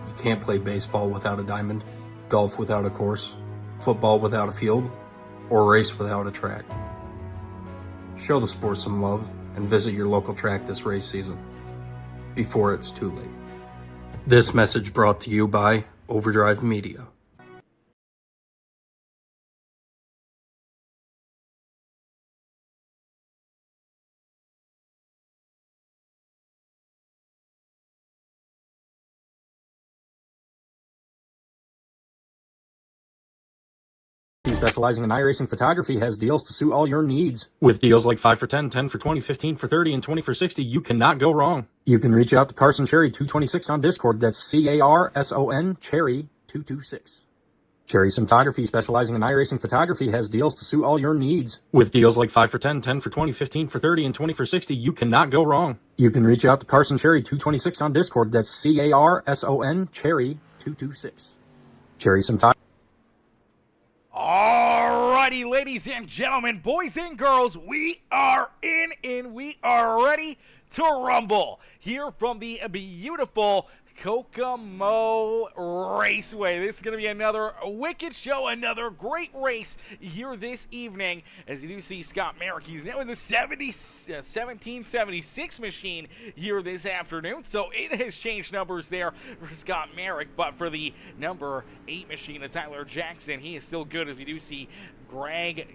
You can't play baseball without a diamond, golf without a course, football without a field, or race without a track. Show the sport some love and visit your local track this race season, before it's too late. This message brought to you by Overdrive Media. Specializing in iRacing photography has deals to suit all your needs. With deals like 5 for 10, 10 for 20, 15 for 30, and 20 for 60, you cannot go wrong. You can reach out to Carson Cherry 226 on Discord. That's CARSON Cherry 226. Cherry Photography, specializing in iRacing photography, has deals to suit all your needs. With deals like 5 for 10, 10 for 20, 15 for 30, and 20 for 60, you cannot go wrong. You can reach out to Carson Cherry 226 on Discord. That's CARSON Cherry 226. Cherry Photography. Alrighty, ladies and gentlemen, boys and girls, we are in and we are ready to rumble here from the beautiful Kokomo Raceway. This is going to be another wicked show, another great race here this evening. As you do see Scott Merrick, he's now in the 1776 machine here this afternoon. So it has changed numbers there for Scott Merrick, but for the number 8 machine of Tyler Jackson, he is still good, as we do see Greg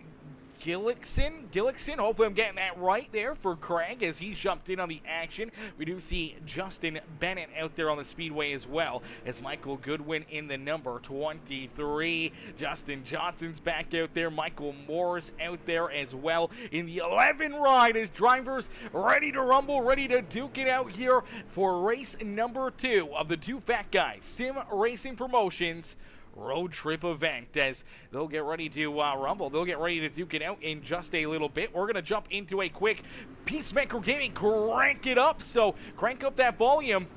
Gillickson. Hopefully I'm getting that right there for Craig as he jumped in on the action. We do see Justin Bennett out there on the speedway as well as Michael Goodwin in the number 23. Justin Johnson's back out there. Michael Moore's out there as well in the 11 ride as drivers ready to rumble, ready to duke it out here for race number 2 of the Two Fat Guys Sim Racing Promotions road trip event as they'll get ready to rumble. They'll get ready to duke it out in just a little bit. We're going to jump into a quick Peacemaker Gaming crank it up. So crank up that volume.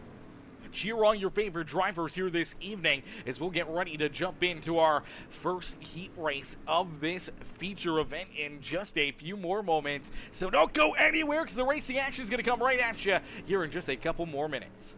Cheer on your favorite drivers here this evening as we'll get ready to jump into our first heat race of this feature event in just a few more moments. So don't go anywhere because the racing action is going to come right at you here in just a couple more minutes.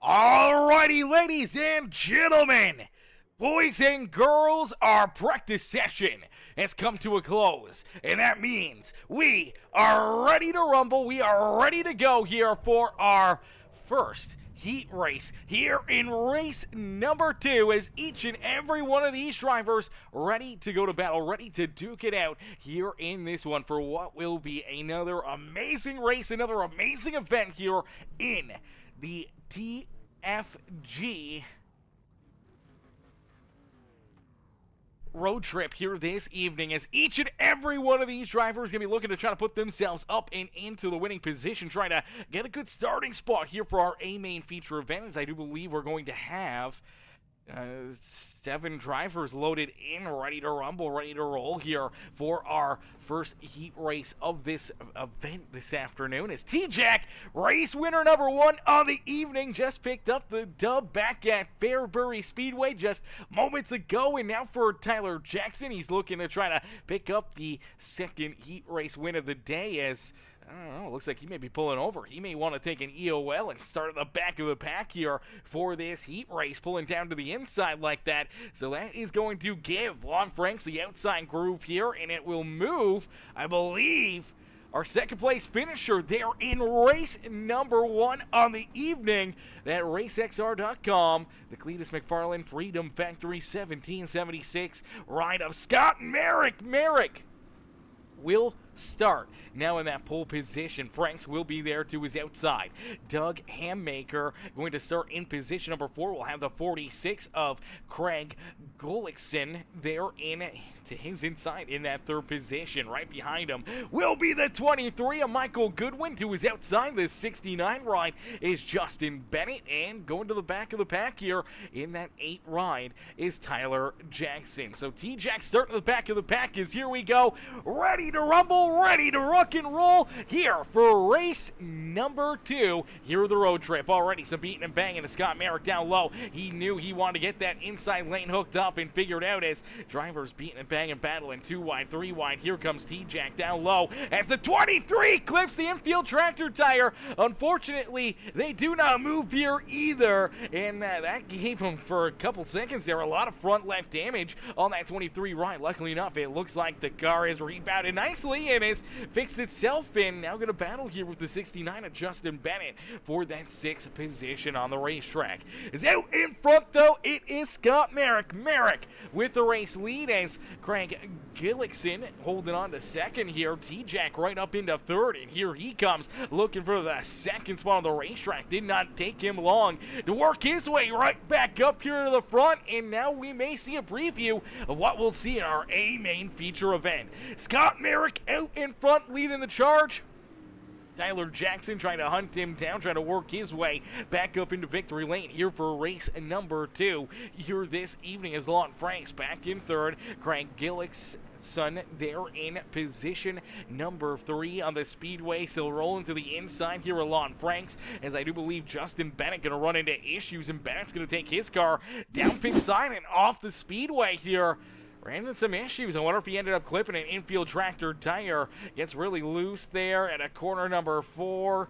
Alrighty, ladies and gentlemen, boys and girls, our practice session has come to a close, and that means we are ready to rumble. We are ready to go here for our first heat race here in race number 2, as each and every one of these drivers ready to go to battle, ready to duke it out here in this one for what will be another amazing race, another amazing event here in the TFG road trip here this evening, as each and every one of these drivers is going to be looking to try to put themselves up and into the winning position, trying to get a good starting spot here for our A-main feature event, as I do believe we're going to have 7 drivers loaded in, ready to rumble, ready to roll here for our first heat race of this event this afternoon, as T-Jack, race winner number 1 on the evening, just picked up the dub back at Fairbury Speedway just moments ago. And now for Tyler Jackson, he's looking to try to pick up the second heat race win of the day, as I don't know, looks like he may be pulling over. He may want to take an EOL and start at the back of the pack here for this heat race, pulling down to the inside like that. So that is going to give Lon Franks the outside groove here, and it will move, I believe, our second place finisher there in race number 1 on the evening. That RaceXR.com, the Cletus McFarland Freedom Factory 1776 ride of Scott Merrick. Merrick will start now in that pole position. Franks will be there to his outside. Doug Hammaker going to start in position number 4. We'll have the 46 of Craig Gullickson there in to his inside in that 3rd position. Right behind him will be the 23 of Michael Goodwin. To his outside, the 69 ride is Justin Bennett, and going to the back of the pack here in that 8 ride is Tyler Jackson. So T-Jack starting at the back of the pack, as here we go, ready to rumble, ready to rock and roll here for race number 2 here of the road trip. Already some beating and banging to Scott Merrick down low. He knew he wanted to get that inside lane hooked up and figured out, as drivers beating and banging, battling 2 wide, 3 wide. Here comes T-Jack down low as the 23 clips the infield tractor tire. Unfortunately, they do not move here either, and that gave him for a couple seconds there a lot of front left damage on that 23 ride. Luckily enough, it looks like the car has rebounded nicely and has fixed itself, and now going to battle here with the 69 of Justin Bennett for that 6th position on the racetrack. Is out in front though, it is Scott Merrick. Merrick with the race lead, as Craig Gillickson holding on to 2nd here. T-Jack right up into 3rd, and here he comes looking for the 2nd spot on the racetrack. Did not take him long to work his way right back up here to the front, and now we may see a preview of what we'll see in our A-main feature event. Scott Merrick out in front, leading the charge. Tyler Jackson trying to hunt him down, trying to work his way back up into victory lane here for race number 2 here this evening, as Lon Franks back in 3rd. Craig Gillickson there in position number 3 on the speedway, still rolling to the inside here with Lon Franks, as I do believe Justin Bennett going to run into issues, and Bennett's going to take his car down pit side and off the speedway here. Ran into some issues. I wonder if he ended up clipping an infield tractor tire. Gets really loose there at a corner number 4.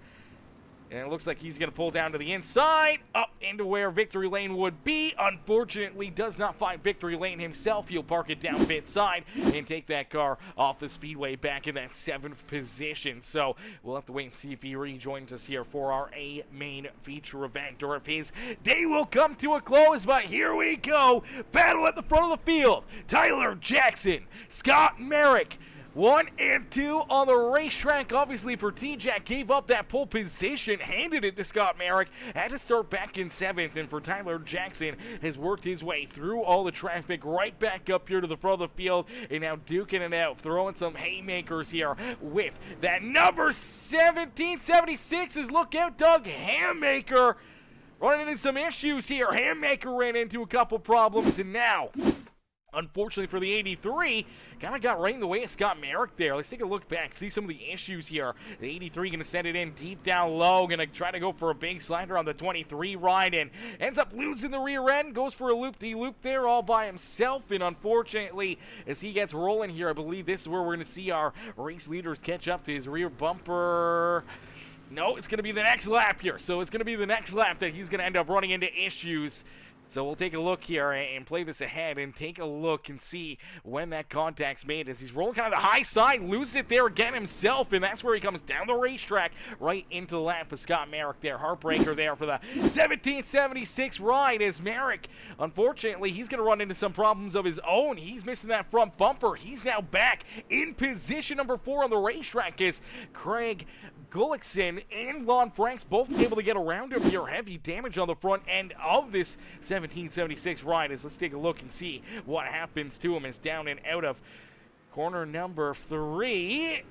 And it looks like he's going to pull down to the inside, up into where victory lane would be. Unfortunately, does not find victory lane himself. He'll park it down pit side and take that car off the speedway back in that 7th position. So we'll have to wait and see if he rejoins us here for our A-main feature event, or if his day will come to a close. But here we go. Battle at the front of the field. Tyler Jackson, Scott Merrick, 1 and 2 on the racetrack. Obviously for T-Jack, gave up that pole position, handed it to Scott Merrick, had to start back in 7th, and for Tyler Jackson, has worked his way through all the traffic right back up here to the front of the field, and now duking it out, throwing some haymakers here with that number 1776 is look out, Doug Hammaker, running into some issues here. Hammaker ran into a couple problems, and now, unfortunately for the 83, kind of got right in the way of Scott Merrick there. Let's take a look back, see some of the issues here. The 83 going to send it in deep down low, going to try to go for a big slider on the 23 ride, and ends up losing the rear end, goes for a loop-de-loop there all by himself, and unfortunately, as he gets rolling here, I believe this is where we're going to see our race leaders catch up to his rear bumper. No, it's going to be the next lap here. So it's going to be the next lap that he's going to end up running into issues. So we'll take a look here and play this ahead and take a look and see when that contact's made as he's rolling kind of the high side, loses it there again himself, and that's where he comes down the racetrack right into the lap of Scott Merrick there. Heartbreaker there for the 1776 ride as Merrick, unfortunately, he's going to run into some problems of his own. He's missing that front bumper. He's now back in position number 4 on the racetrack as Craig Gullickson and Lon Franks both able to get around him here. Heavy damage on the front end of this 1776 ride as let's take a look and see what happens to him as down and out of corner number 3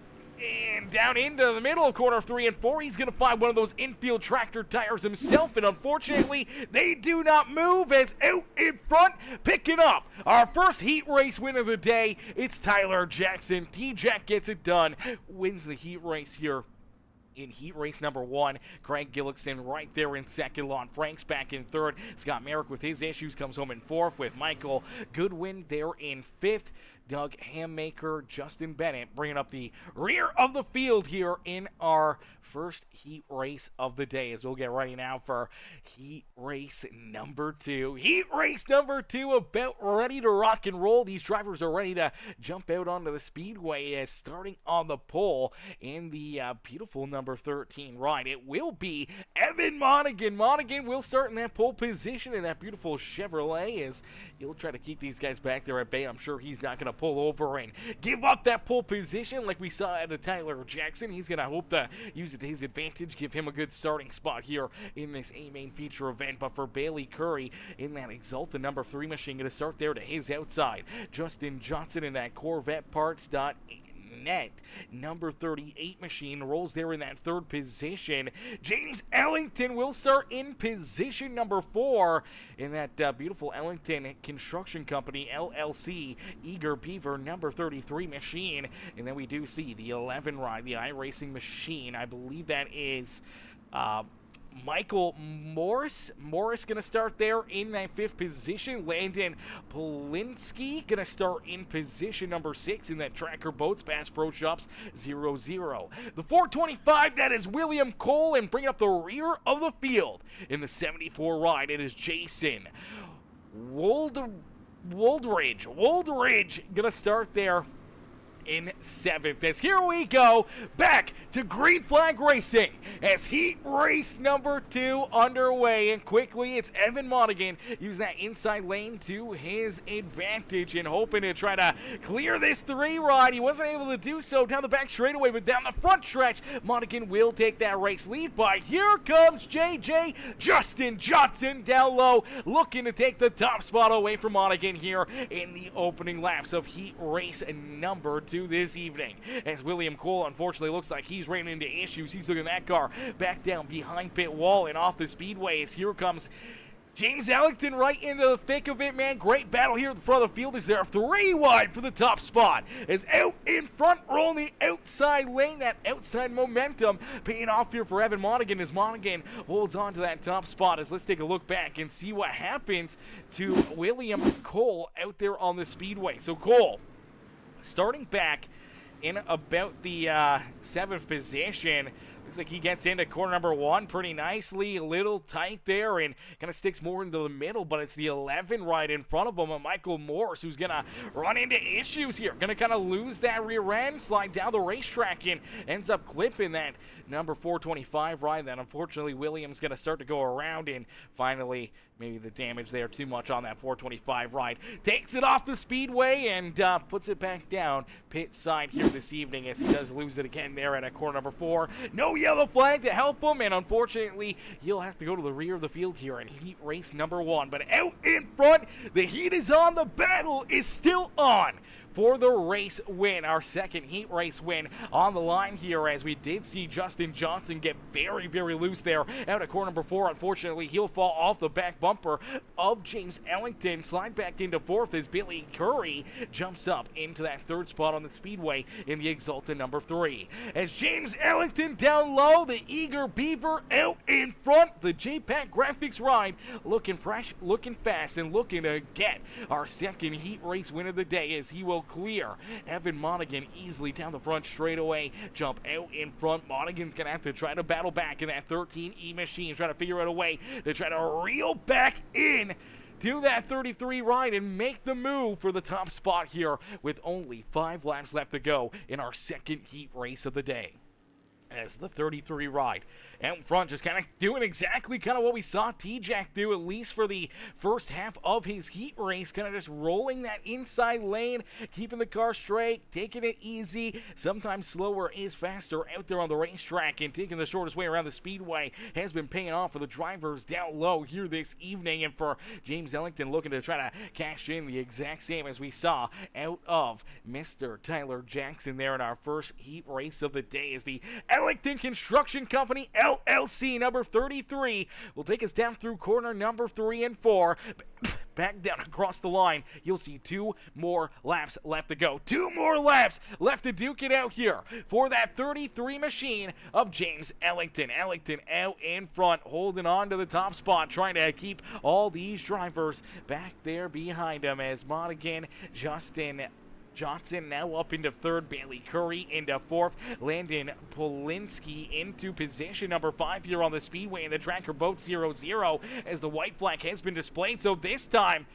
and down into the middle of corner 3 and 4. He's going to find one of those infield tractor tires himself, and unfortunately they do not move as out in front picking up our first heat race win of the day. It's Tyler Jackson. T-Jack gets it done, wins the heat race here in heat race number 1. Craig Gillickson right there in second. Lon Franks back in third. Scott Merrick with his issues comes home in fourth, with Michael Goodwin there in fifth. Doug Hammaker, Justin Bennett bringing up the rear of the field here in our first heat race of the day as we'll get ready now for heat race number 2. Heat race number 2 about ready to rock and roll. These drivers are ready to jump out onto the speedway as starting on the pole in the beautiful number 13 ride. It will be Evan Monaghan. Monaghan will start in that pole position in that beautiful Chevrolet as he'll try to keep these guys back there at bay. I'm sure he's not going to pull over and give up that pole position like we saw at Tyler Jackson. He's going to hope to use it to his advantage, give him a good starting spot here in this A-Main feature event. But for Bailey Curry in that Exalta number 3 machine, going to start there to his outside. Justin Johnson in that Corvette Parts.net number 38 machine rolls there in that third position. James Ellington will start in position number 4 in that beautiful Ellington Construction Company LLC Eager Beaver number 33 machine. And then we do see the 11 ride, the iRacing machine. I believe that is Michael Morris. Morris going to start there in that 5th position. Landon Polinsky going to start in position number 6 in that Tracker Boats Bass Pro Shops 00. The 425, that is William Cole, and bringing up the rear of the field in the 74 ride, it is Jason Woldridge. Woldridge going to start there in 7th. As here we go back to Green Flag Racing as heat race number 2 underway, and quickly it's Evan Monaghan use that inside lane to his advantage and hoping to try to clear this 3 ride. He wasn't able to do so down the back straightaway, but down the front stretch Monaghan will take that race lead. By here comes JJ Justin Johnson down low, looking to take the top spot away from Monaghan here in the opening laps of heat race number 2 this evening. As William Cole unfortunately looks like he's running into issues. He's looking at that car back down behind pit wall and off the speedway as here comes James Ellington right into the thick of it, man. Great battle here at the front of the field. Is there 3 wide for the top spot? As out in front, rolling the outside lane, that outside momentum paying off here for Evan Monaghan as Monaghan holds on to that top spot. As let's take a look back and see what happens to William Cole out there on the speedway. So Cole starting back in about the 7th position. Looks like he gets into corner number 1 pretty nicely, a little tight there, and kind of sticks more into the middle, but it's the 11 right in front of him, Michael Morse, who's going to run into issues here. Going to kind of lose that rear end, slide down the racetrack, and ends up clipping that number 425 ride. Then, unfortunately, Williams going to start to go around, and finally, maybe the damage there too much on that 425 ride. Takes it off the speedway and puts it back down pit side here this evening as he does lose it again there at corner number 4. No yellow flag to help him, and unfortunately, he'll have to go to the rear of the field here in heat race number 1. But out in front, the heat is on. The battle is still on for the race win, our second heat race win on the line here, as we did see Justin Johnson get very, very loose there out of corner number 4. Unfortunately, he'll fall off the back bumper of James Ellington, slide back into 4th as Billy Curry jumps up into that 3rd spot on the speedway in the Exalta number 3. As James Ellington down low, the Eager Beaver out in front, the JPAC Graphics ride looking fresh, looking fast, and looking to get our second heat race win of the day as he will clear. Evan Monaghan easily down the front straightaway. Jump out in front. Monaghan's going to have to try to battle back in that 13E machine. Trying to figure out a way to try to reel back in to that 33 ride and make the move for the top spot here with only 5 laps left to go in our second heat race of the day. As the 33 ride out in front, just kind of doing exactly kind of what we saw T-Jack do, at least for the first half of his heat race, kind of just rolling that inside lane, keeping the car straight, taking it easy. Sometimes slower is faster out there on the racetrack, and taking the shortest way around the speedway has been paying off for the drivers down low here this evening, and for James Ellington looking to try to cash in the exact same as we saw out of Mr. Tyler Jackson there in our first heat race of the day, as the Ellington Construction Company LLC number 33 will take us down through corner number 3 and 4. Back down across the line, you'll see 2 more laps left to go. 2 more laps left to duke it out here for that 33 machine of James Ellington. Ellington out in front, holding on to the top spot, trying to keep all these drivers back there behind him, as Monaghan, Justin Johnson now up into 3rd, Bailey Curry into 4th, Landon Polinsky into position number 5 here on the speedway, and the tracker boat 0-0 as the white flag has been displayed. So this time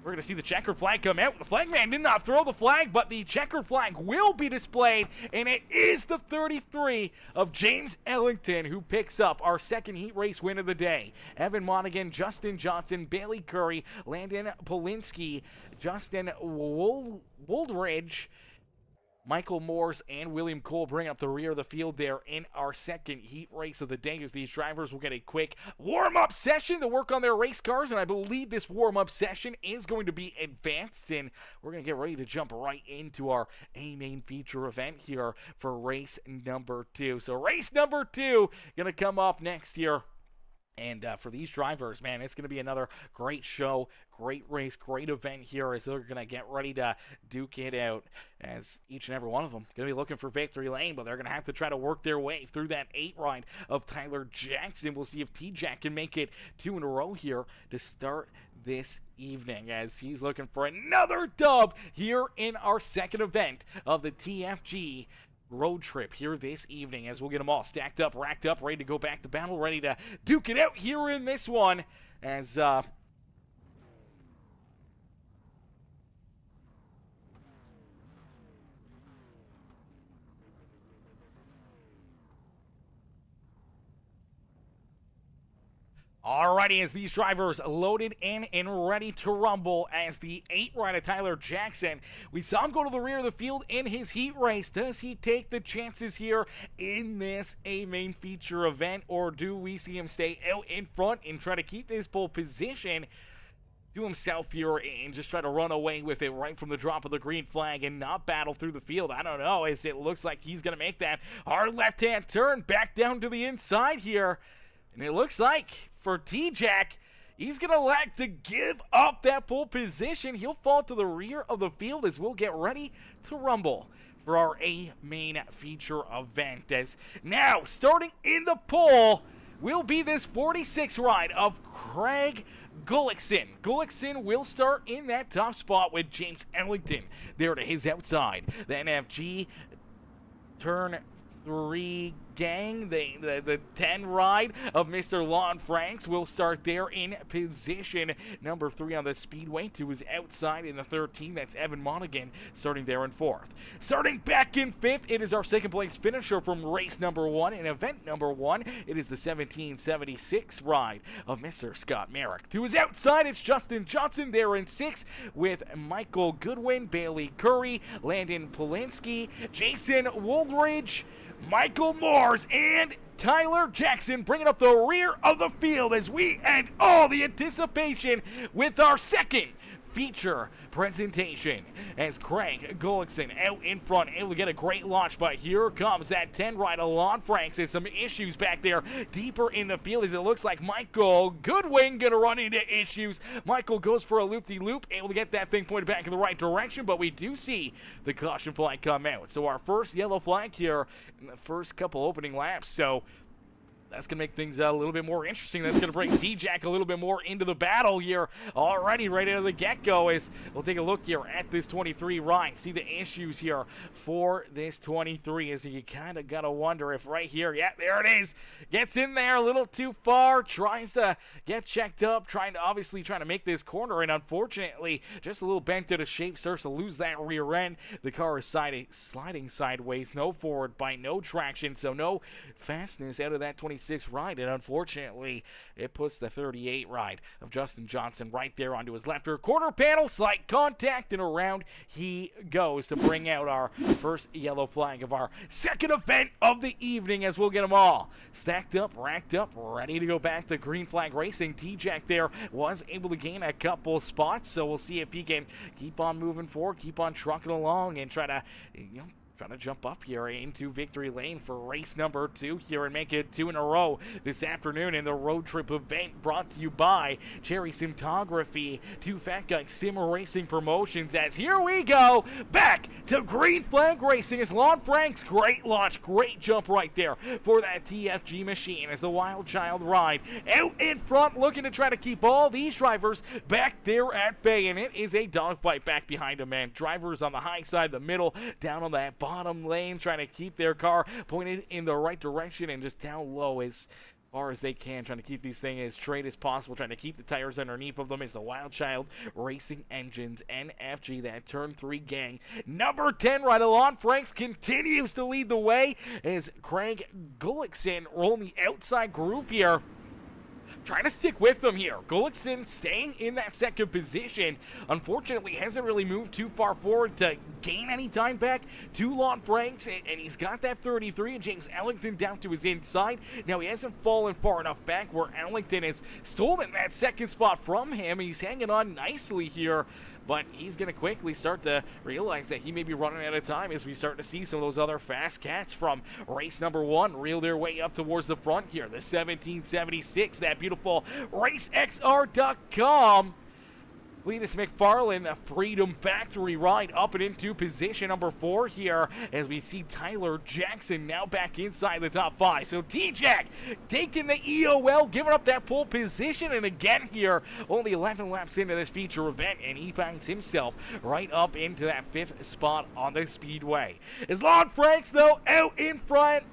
we're going to see the checkered flag come out. The flagman did not throw the flag, but the checkered flag will be displayed, and it is the 33 of James Ellington who picks up our second heat race win of the day. Evan Monaghan, Justin Johnson, Bailey Curry, Landon Polinsky, Justin Woldridge, Michael Moores, and William Cole bring up the rear of the field there in our second heat race of the day, as these drivers will get a quick warm-up session to work on their race cars, and I believe this warm-up session is going to be advanced, and we're going to get ready to jump right into our main feature event here for race number 2. So race number 2 going to come up next here. And for these drivers, man, it's going to be another great show, great race, great event here, as they're going to get ready to duke it out, as each and every one of them going to be looking for victory lane, but they're going to have to try to work their way through that 8 ride of Tyler Jackson. We'll see if T-Jack can make it 2 in a row here to start this evening, as he's looking for another dub here in our second event of the TFG road trip here this evening, as we'll get them all stacked up, racked up, ready to go back to battle, ready to duke it out here in this one, as alrighty, as these drivers loaded in and ready to rumble, as the 8 ride of Tyler Jackson, we saw him go to the rear of the field in his heat race. Does he take the chances here in this main feature event, or do we see him stay out in front and try to keep this pole position to himself here and just try to run away with it right from the drop of the green flag and not battle through the field? I don't know, as it looks like he's going to make that hard left-hand turn back down to the inside here, and it looks like for T-Jack, he's going to like to give up that pole position. He'll fall to the rear of the field as we'll get ready to rumble for our main feature event. As now, starting in the pole will be this 46 ride of Craig Gullickson. Gullickson will start in that top spot with James Ellington there to his outside. The NFG turn 3 gang, the 10 ride of Mr. Lon Franks will start there in position number 3 on the speedway. To his outside in the 13, that's Evan Monaghan starting there in 4th. Starting back in 5th, it is our second place finisher from race number 1 and event number 1. It is the 1776 ride of Mr. Scott Merrick. To his outside, it's Justin Johnson there in 6th with Michael Goodwin, Bailey Curry, Landon Polinsky, Jason Woolridge, Michael Moores, and Tyler Jackson bringing up the rear of the field as we end all the anticipation with our second feature presentation, as Craig Gullickson out in front, able to get a great launch, but here comes that 10 ride of Lon Franks. There's some issues back there deeper in the field, as it looks like Michael Goodwin gonna run into issues. Michael goes for a loop-de-loop, able to get that thing pointed back in the right direction, but we do see the caution flag come out. So our first yellow flag here in the first couple opening laps. So that's going to make things a little bit more interesting. That's going to bring D-Jack a little bit more into the battle here already right out of the get-go as we'll take a look here at this 23 ride. See the issues here for this 23 as you kind of got to wonder if right here, yeah, there it is. Gets in there a little too far, tries to get checked up, trying to make this corner, and unfortunately, just a little bent out of shape, starts to lose that rear end. The car is sliding sideways, no forward bite, no traction, so no fastness out of that 26 ride, and unfortunately it puts the 38 ride of Justin Johnson right there onto his left rear quarter panel, slight contact, and around he goes to bring out our first yellow flag of our second event of the evening, as we'll get them all stacked up, racked up, ready to go back to green flag racing. T-Jack there was able to gain a couple spots, so we'll see if he can keep on moving forward, keep on trucking along, and trying to jump up here into victory lane for race number 2 here and make it 2 in a row this afternoon in the road trip event, brought to you by Cherry Simtography, 2 Fat Guy Sim Racing Promotions, as here we go back to green flag racing as Lon Franks, great launch, great jump right there for that TFG machine as the Wild Child ride out in front, looking to try to keep all these drivers back there at bay, and it is a dogfight back behind him, man. Drivers on the high side, the middle, down on that bottom lane, trying to keep their car pointed in the right direction and just down low as far as they can, trying to keep these things as straight as possible, trying to keep the tires underneath of them as the Wild Child Racing Engines NFG, that turn 3 gang. Number 10 right along, Franks continues to lead the way as Craig Gullickson rolling the outside groove here, trying to stick with them here. Gullickson staying in that second position. Unfortunately, hasn't really moved too far forward to gain any time back to Lon Franks, and he's got that 33 and James Ellington down to his inside. Now, he hasn't fallen far enough back where Ellington has stolen that second spot from him. He's hanging on nicely here, but he's going to quickly start to realize that he may be running out of time as we start to see some of those other fast cats from race number 1 reel their way up towards the front here. The 1776, that beautiful RaceXR.com. Cletus McFarland, the Freedom Factory ride up and into position number 4 here as we see Tyler Jackson now back inside the top 5. So T-Jack taking the EOL, giving up that pole position, and again here, only 11 laps into this feature event, and he finds himself right up into that 5th spot on the speedway. As Lon Franks, though, out in front,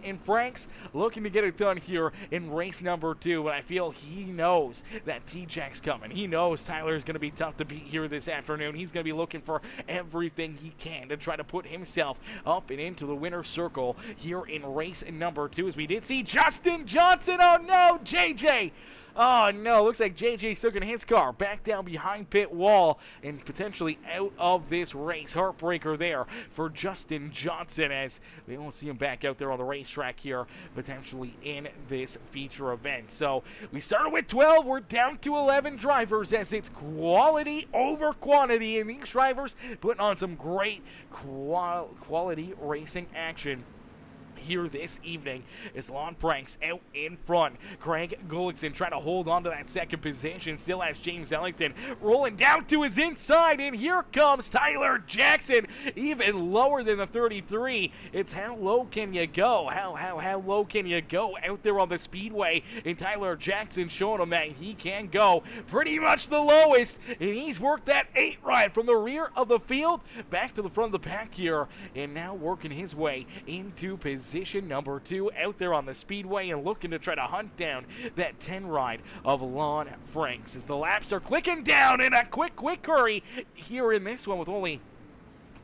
and Franks looking to get it done here in race number 2, but I feel he knows that T-Jack's coming. He knows Tyler is going to be tough to beat here this afternoon. He's going to be looking for everything he can to try to put himself up and into the winner's circle here in race number 2, as we did see Justin Johnson. Oh no, JJ! Oh no, looks like JJ's taking his car back down behind pit wall and potentially out of this race. Heartbreaker there for Justin Johnson as we won't see him back out there on the racetrack here, potentially in this feature event. So we started with 12, we're down to 11 drivers as it's quality over quantity, and these drivers putting on some great quality racing action here this evening is Lon Franks out in front. Craig Gullickson trying to hold on to that second position. Still has James Ellington rolling down to his inside, and here comes Tyler Jackson, even lower than the 33. It's how low can you go? How low can you go out there on the speedway? And Tyler Jackson showing him that he can go pretty much the lowest, and he's worked that 8 ride from the rear of the field back to the front of the pack here, and now working his way into position number 2 out there on the speedway and looking to try to hunt down that 10 ride of Lon Franks as the laps are clicking down in a quick hurry here in this one with only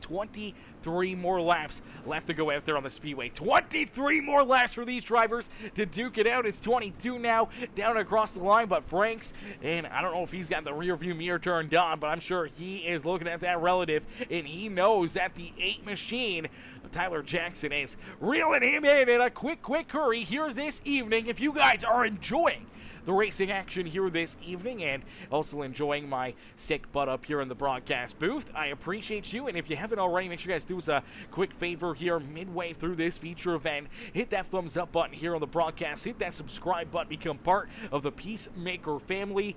23 more laps left to go out there on the speedway. 23 more laps for these drivers to duke it out. It's 22 now down across the line, but Franks, and I don't know if he's got the rear view mirror turned on, but I'm sure he is looking at that relative, and he knows that the 8 machine, Tyler Jackson, is reeling him in a quick hurry here this evening. If you guys are enjoying the racing action here this evening and also enjoying my sick butt up here in the broadcast booth, I appreciate you. And if you haven't already, make sure you guys do us a quick favor here midway through this feature event. Hit that thumbs up button here on the broadcast. Hit that subscribe button. Become part of the Peacemaker family.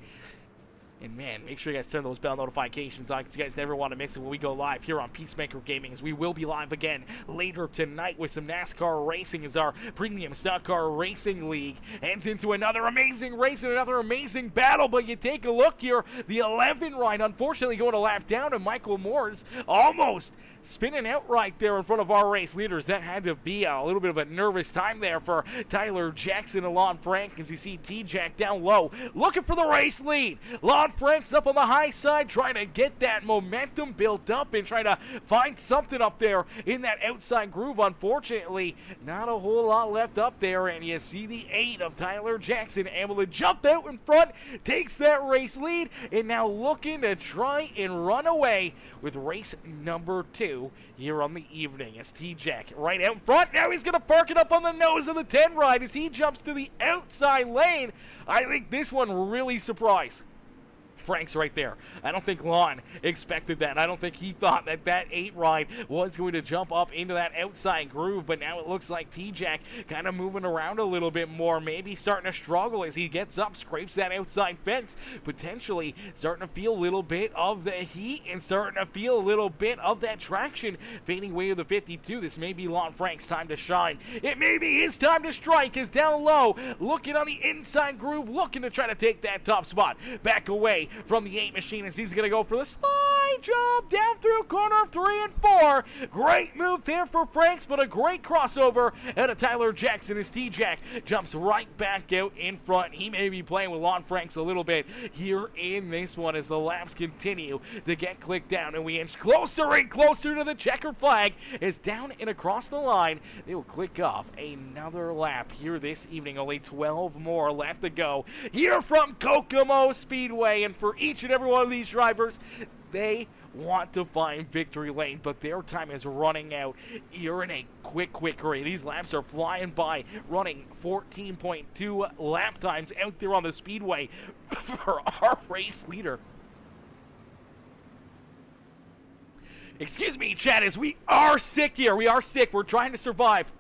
And man, make sure you guys turn those bell notifications on because you guys never want to miss it when we go live here on Peacemaker Gaming, as we will be live again later tonight with some NASCAR racing as our premium stock car racing league ends into another amazing race and another amazing battle. But you take a look here, the 11 ride unfortunately going a lap down, and Michael Moore's almost spinning out right there in front of our race leaders. That had to be a little bit of a nervous time there for Tyler Jackson and Lon Frank, as you see T-Jack down low looking for the race lead. Lon Frank's up on the high side trying to get that momentum built up and trying to find something up there in that outside groove. Unfortunately, not a whole lot left up there, and you see the 8 of Tyler Jackson able to jump out in front, takes that race lead, and now looking to try and run away with race number 2 here on the evening. As T-Jack right out in front, now he's going to park it up on the nose of the 10 ride as he jumps to the outside lane. I think this one really surprised Frank's right there. I don't think Lon expected that. I don't think he thought that that 8 ride was going to jump up into that outside groove, but now it looks like T-Jack kind of moving around a little bit more, maybe starting to struggle as he gets up, scrapes that outside fence, potentially starting to feel a little bit of the heat and starting to feel a little bit of that traction fading away to the 52. This may be Lon Frank's time to shine. It may be his time to strike, as down low, looking on the inside groove, looking to try to take that top spot. Back away from the 8 machine as he's going to go for the slide jump down through corner 3 and 4. Great move there for Franks, but a great crossover out of Tyler Jackson as T-Jack jumps right back out in front. He may be playing with Lon Franks a little bit here in this one as the laps continue to get clicked down, and we inch closer and closer to the checkered flag as down and across the line they will click off another lap here this evening. Only 12 more left to go here from Kokomo Speedway, and for each and every one of these drivers, they want to find victory lane, but their time is running out here in a quick race. These laps are flying by, running 14.2 lap times out there on the speedway for our race leader. Excuse me, chat, as we are sick here. We are sick. We're trying to survive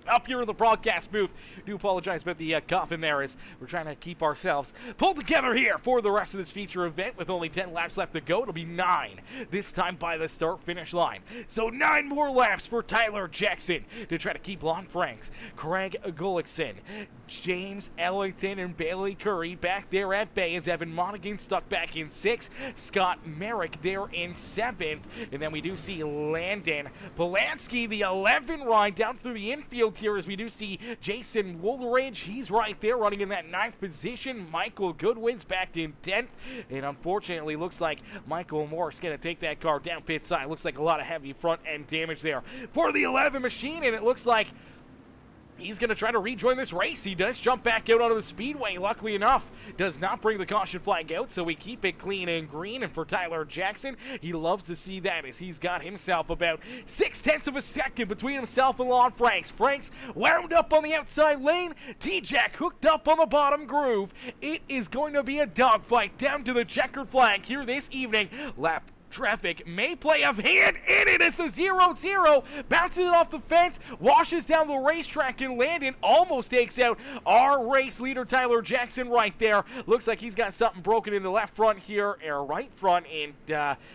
up here in the broadcast booth. Do apologize about the cough in there, as we're trying to keep ourselves pulled together here for the rest of this feature event with only 10 laps left to go. It'll be 9 this time by the start finish line. So 9 more laps for Tyler Jackson to try to keep Lon Franks, Craig Gullickson, James Ellington, and Bailey Curry back there at bay, as Evan Monaghan stuck back in 6th, Scott Merrick there in 7th, and then we do see Landon Polanski, the 11 ride down through the infield here, as we do see Jason Woolridge. He's right there running in that 9th position. Michael Goodwin's back in 10th, and unfortunately looks like Michael Morris going to take that car down pit side. Looks like a lot of heavy front end damage there for the 11 machine, and it looks like he's going to try to rejoin this race. He does jump back out onto the speedway. Luckily enough, does not bring the caution flag out, so we keep it clean and green. And for Tyler Jackson, he loves to see that, as he's got himself about 0.6 of a second between himself and Lon Franks. Franks wound up on the outside lane. T-Jack hooked up on the bottom groove. It is going to be a dogfight down to the checkered flag here this evening. Lap traffic may play a hand in it as the 0-0 bounces it off the fence, washes down the racetrack, and Landon almost takes out our race leader Tyler Jackson right there. Looks like he's got something broken in the left front here, or right front, and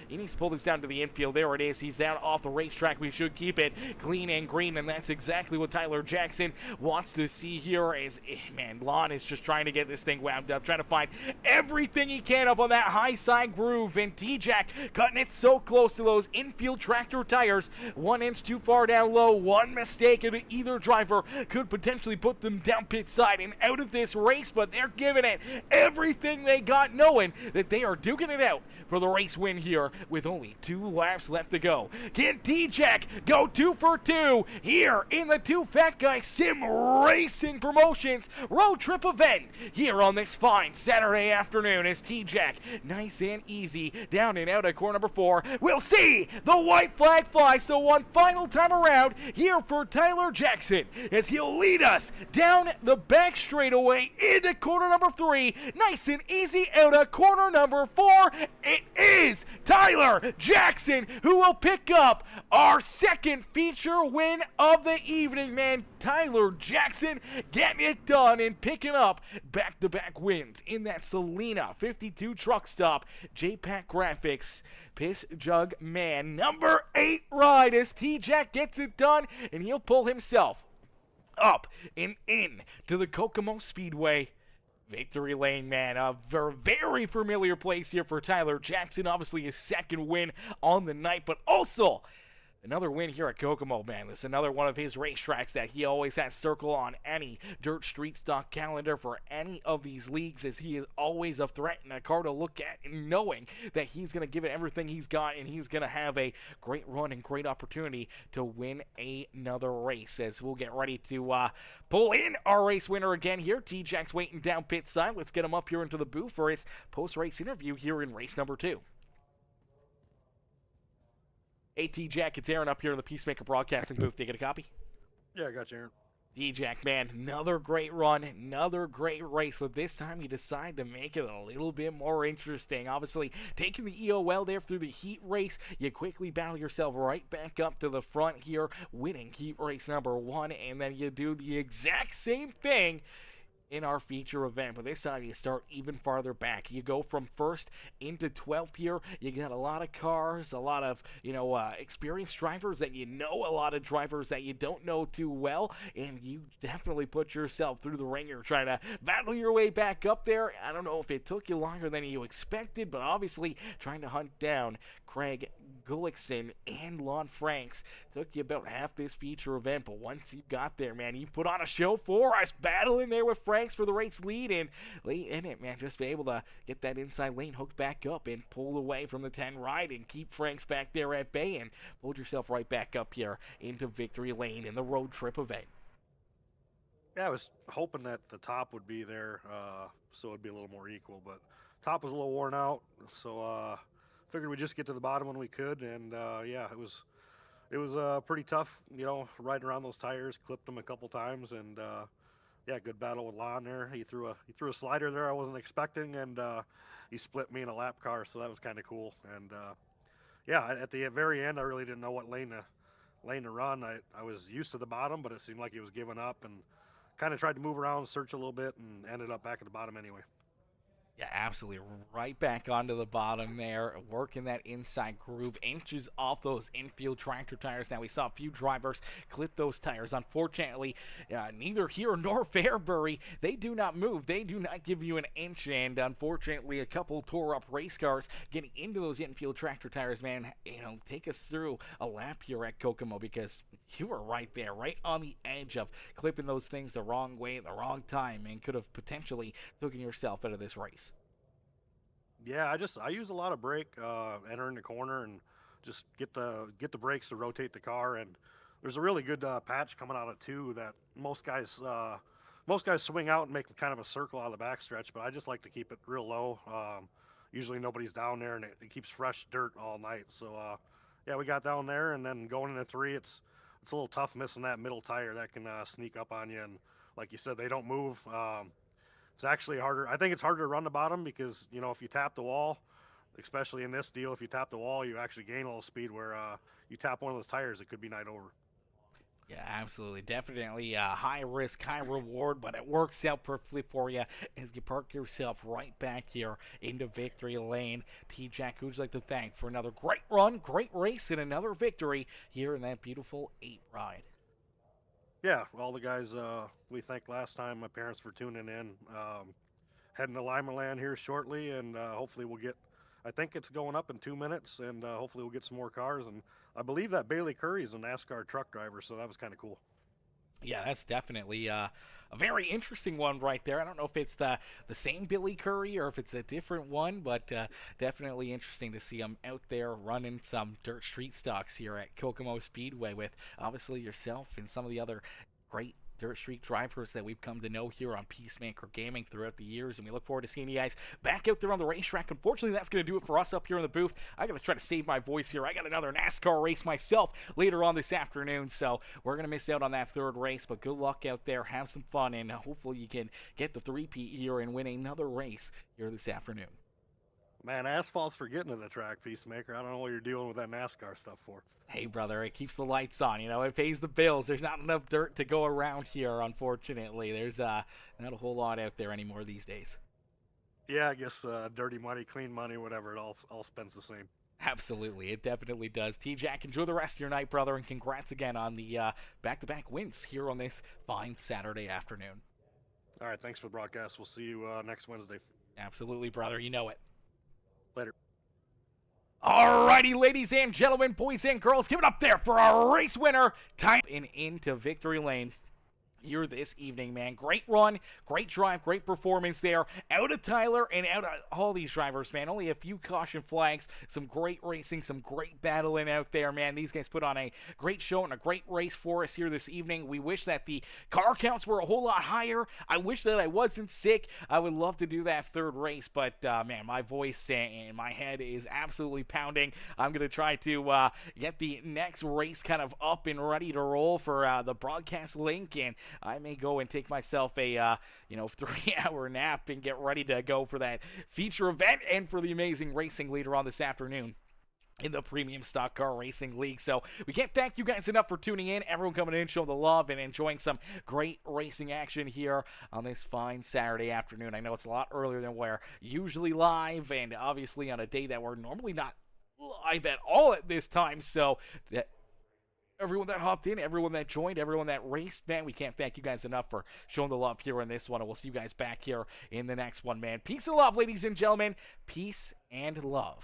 he needs to pull this down to the infield. There it is. He's down off the racetrack. We should keep it clean and green, and that's exactly what Tyler Jackson wants to see here. As man, Lon is just trying to get this thing wound up, trying to find everything he can up on that high side groove, and T-Jack cutting it so close to those infield tractor tires. 1 inch too far down low. One mistake of either driver could potentially put them down pit side and out of this race, but they're giving it everything they got, knowing that they are duking it out for the race win here with only 2 laps left to go. Can T-Jack go 2 for 2 here in the 2 Fat Guy Sim Racing Promotions road trip event here on this fine Saturday afternoon, as T-Jack nice and easy down and out of corner number 4. We'll see the white flag fly. So one final time around here for Tyler Jackson as he'll lead us down the back straightaway into corner number 3. Nice and easy out of corner number 4. It is Tyler Jackson who will pick up our second feature win of the evening, man. Tyler Jackson getting it done and picking up back-to-back wins in that Selena 52 truck stop. JPAC Graphics Piss Jug Man number 8 ride as T-Jack gets it done, and he'll pull himself up and in to the Kokomo Speedway victory lane, man. A very familiar place here for Tyler Jackson. Obviously his second win on the night, but also another win here at Kokomo, man. This is another one of his racetracks that he always has circle on any dirt street stock calendar for any of these leagues, as he is always a threat and a car to look at, and knowing that he's going to give it everything he's got, and he's going to have a great run and great opportunity to win another race. As we'll get ready to pull in our race winner again here. T-Jack's waiting down pit side. Let's get him up here into the booth for his post-race interview here in race number 2. Hey, T-Jack, it's Aaron up here in the Peacemaker broadcasting booth. Do you get a copy? Yeah, I got you, Aaron. T-Jack, man, another great run, another great race, but this time you decide to make it a little bit more interesting. Obviously, taking the EOL there through the heat race, you quickly battle yourself right back up to the front here, winning heat race number 1, and then you do the exact same thing in our feature event, but this time you start even farther back. You go from first into 12th here. You got a lot of cars, a lot of, experienced drivers that you know, a lot of drivers that you don't know too well, and you definitely put yourself through the ringer trying to battle your way back up there. I don't know if it took you longer than you expected, but obviously trying to hunt down Craig Gullickson and Lon Franks took you about half this feature event, but once you got there, man, you put on a show for us, battling there with Franks for the race lead, and late in it, man, just be able to get that inside lane hooked back up and pull away from the 10 ride and keep Franks back there at bay and pulled yourself right back up here into victory lane in the road trip event. Yeah, I was hoping that the top would be there, so it'd be a little more equal, but top was a little worn out, so figured we'd just get to the bottom when we could, and yeah, it was pretty tough, riding around those tires. Clipped them a couple times, and yeah, good battle with Lon there. He threw a slider there I wasn't expecting, and he split me in a lap car, so that was kind of cool. And yeah, at the very end, I really didn't know what lane to run. I was used to the bottom, but it seemed like he was giving up, and kind of tried to move around, search a little bit, and ended up back at the bottom anyway. Yeah, absolutely. Right back onto the bottom there, working that inside groove, inches off those infield tractor tires. Now, we saw a few drivers clip those tires. Unfortunately, neither here nor Fairbury, they do not move. They do not give you an inch, and unfortunately, a couple tore up race cars getting into those infield tractor tires, man. Take us through a lap here at Kokomo, because you were right there, right on the edge of clipping those things the wrong way at the wrong time, and could have potentially taken yourself out of this race. Yeah, I use a lot of brake entering the corner, and just get the brakes to rotate the car. And there's a really good patch coming out of 2 that most guys swing out and make kind of a circle out of the backstretch, but I just like to keep it real low. Usually nobody's down there, and it keeps fresh dirt all night. So yeah, we got down there, and then going into 3, it's a little tough missing that middle tire. That can sneak up on you, and like you said, they don't move. It's actually harder. I think it's harder to run the bottom because, if you tap the wall, especially in this deal, if you tap the wall, you actually gain a little speed, where you tap one of those tires, it could be night over. Yeah, absolutely. Definitely high risk, high reward, but it works out perfectly for you as you park yourself right back here into victory lane. T-Jack, who'd you like to thank for another great run, great race, and another victory here in that beautiful 8 ride? Yeah, all the guys we thanked last time, my parents for tuning in. Heading to Limaland here shortly, and hopefully we'll get, I think it's going up in 2 minutes, and hopefully we'll get some more cars. And I believe that Bailey Curry's a NASCAR truck driver, so that was kind of cool. Yeah, that's definitely a very interesting one right there. I don't know if it's the same Billy Curry or if it's a different one, but definitely interesting to see him out there running some dirt street stocks here at Kokomo Speedway with obviously yourself and some of the other great dirt street drivers that we've come to know here on Peacemaker Gaming throughout the years, and we look forward to seeing you guys back out there on the racetrack. Unfortunately, that's going to do it for us up here in the booth. I got to try to save my voice here. I got another NASCAR race myself later on this afternoon, so we're going to miss out on that third race, but good luck out there. Have some fun, and hopefully you can get the three-peat here and win another race here this afternoon. Man, asphalt's for getting to the track, Peacemaker. I don't know what you're dealing with that NASCAR stuff for. Hey, brother, it keeps the lights on. You know, it pays the bills. There's not enough dirt to go around here, unfortunately. There's not a whole lot out there anymore these days. Yeah, I guess dirty money, clean money, whatever, it all spends the same. Absolutely, it definitely does. T-Jack, enjoy the rest of your night, brother, and congrats again on the back-to-back wins here on this fine Saturday afternoon. All right, thanks for the broadcast. We'll see you next Wednesday. Absolutely, brother. You know it. Later. Alrighty, ladies and gentlemen, boys and girls, give it up there for our race winner, time and into victory lane here this evening, man. Great run, great drive, great performance there. Out of Tyler and out of all these drivers, man. Only a few caution flags, some great racing, some great battling out there, man. These guys put on a great show and a great race for us here this evening. We wish that the car counts were a whole lot higher. I wish that I wasn't sick. I would love to do that third race, but man, my voice and my head is absolutely pounding. I'm going to try to get the next race kind of up and ready to roll for the broadcast link, and I may go and take myself a 3-hour nap and get ready to go for that feature event and for the amazing racing later on this afternoon in the Premium Stock Car Racing League. So we can't thank you guys enough for tuning in. Everyone coming in, showing the love and enjoying some great racing action here on this fine Saturday afternoon. I know it's a lot earlier than we're usually live, and obviously on a day that we're normally not live at all at this time. So everyone that hopped in, everyone that joined, everyone that raced, man, we can't thank you guys enough for showing the love here in this one, and we'll see you guys back here in the next one, man. Peace and love, ladies and gentlemen. Peace and love.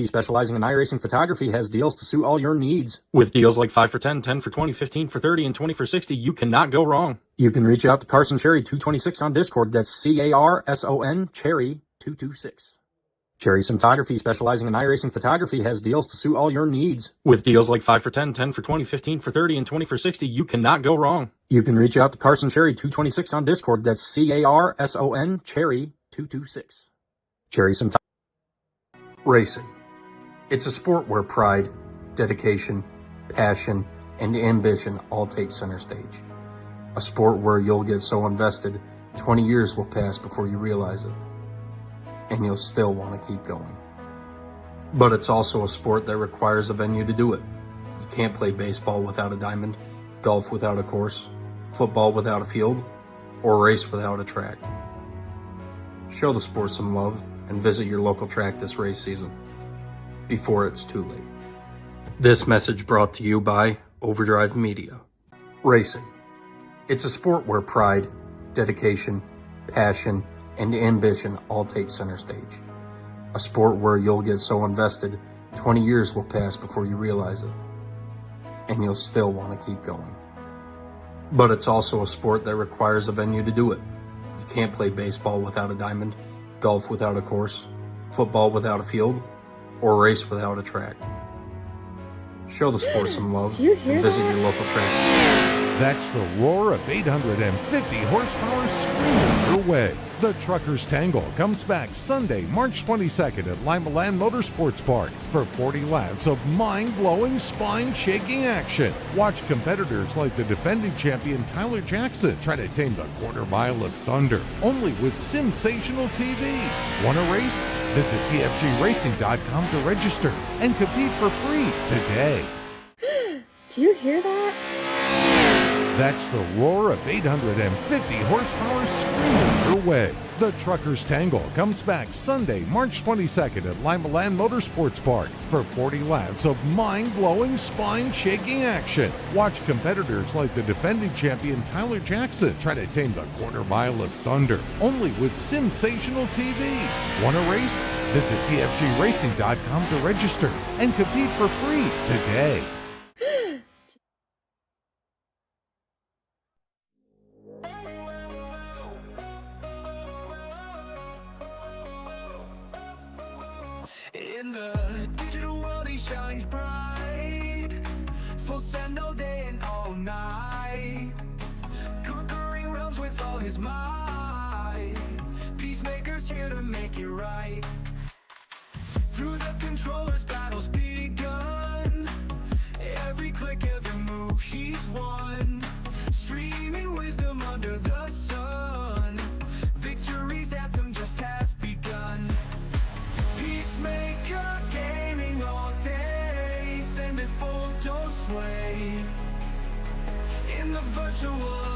Specializing in iRacing photography has deals to suit all your needs. With deals like 5 for 10, 10 for 20, 15 for 30, and 20 for 60, you cannot go wrong. You can reach out to Carson Cherry 226 on Discord. That's CARSON Cherry 226. Cherry Cinematography, specializing in iRacing photography, has deals to suit all your needs. With deals like 5 for 10, 10 for 20, 15 for 30, and 20 for 60, you cannot go wrong. You can reach out to Carson Cherry 226 on Discord. That's CARSON Cherry 226. Cherry Cinematography. Racing. It's a sport where pride, dedication, passion, and ambition all take center stage. A sport where you'll get so invested, 20 years will pass before you realize it. And you'll still want to keep going. But it's also a sport that requires a venue to do it. You can't play baseball without a diamond, golf without a course, football without a field, or race without a track. Show the sport some love and visit your local track this race season, before it's too late. This message brought to you by Overdrive Media. Racing. It's a sport where pride, dedication, passion, and ambition all take center stage. A sport where you'll get so invested, 20 years will pass before you realize it. And you'll still want to keep going. But it's also a sport that requires a venue to do it. You can't play baseball without a diamond, golf without a course, football without a field, or race without a track. Show the sport some love Do you hear and visit that? your local track. That's the roar of 850 horsepower screaming your way. The Truckers Tangle comes back Sunday, March 22nd at Limaland Motorsports Park for 40 laps of mind-blowing, spine-shaking action. Watch competitors like the defending champion Tyler Jackson try to tame the quarter mile of thunder, only with sensational TV. Want to race? Visit TFGRacing.com to register and compete for free today. Do you hear that? That's the roar of 850 horsepower screaming your way. The Truckers Tangle comes back Sunday, March 22nd at Limaland Motorsports Park for 40 laps of mind-blowing, spine-shaking action. Watch competitors like the defending champion Tyler Jackson try to tame the quarter mile of thunder, only with Sensational TV. Want to race? Visit TFGRacing.com to register and compete for free today. In the digital world he shines bright, full send all day and all night, conquering realms with all his might. Peacemaker's here to make it right. Through the controllers battles begun, every click, every move he's won, streaming wisdom under the sun. Victory's anthem just has begun. Peacemaker gaming all day, send it full, don't sway. In the virtual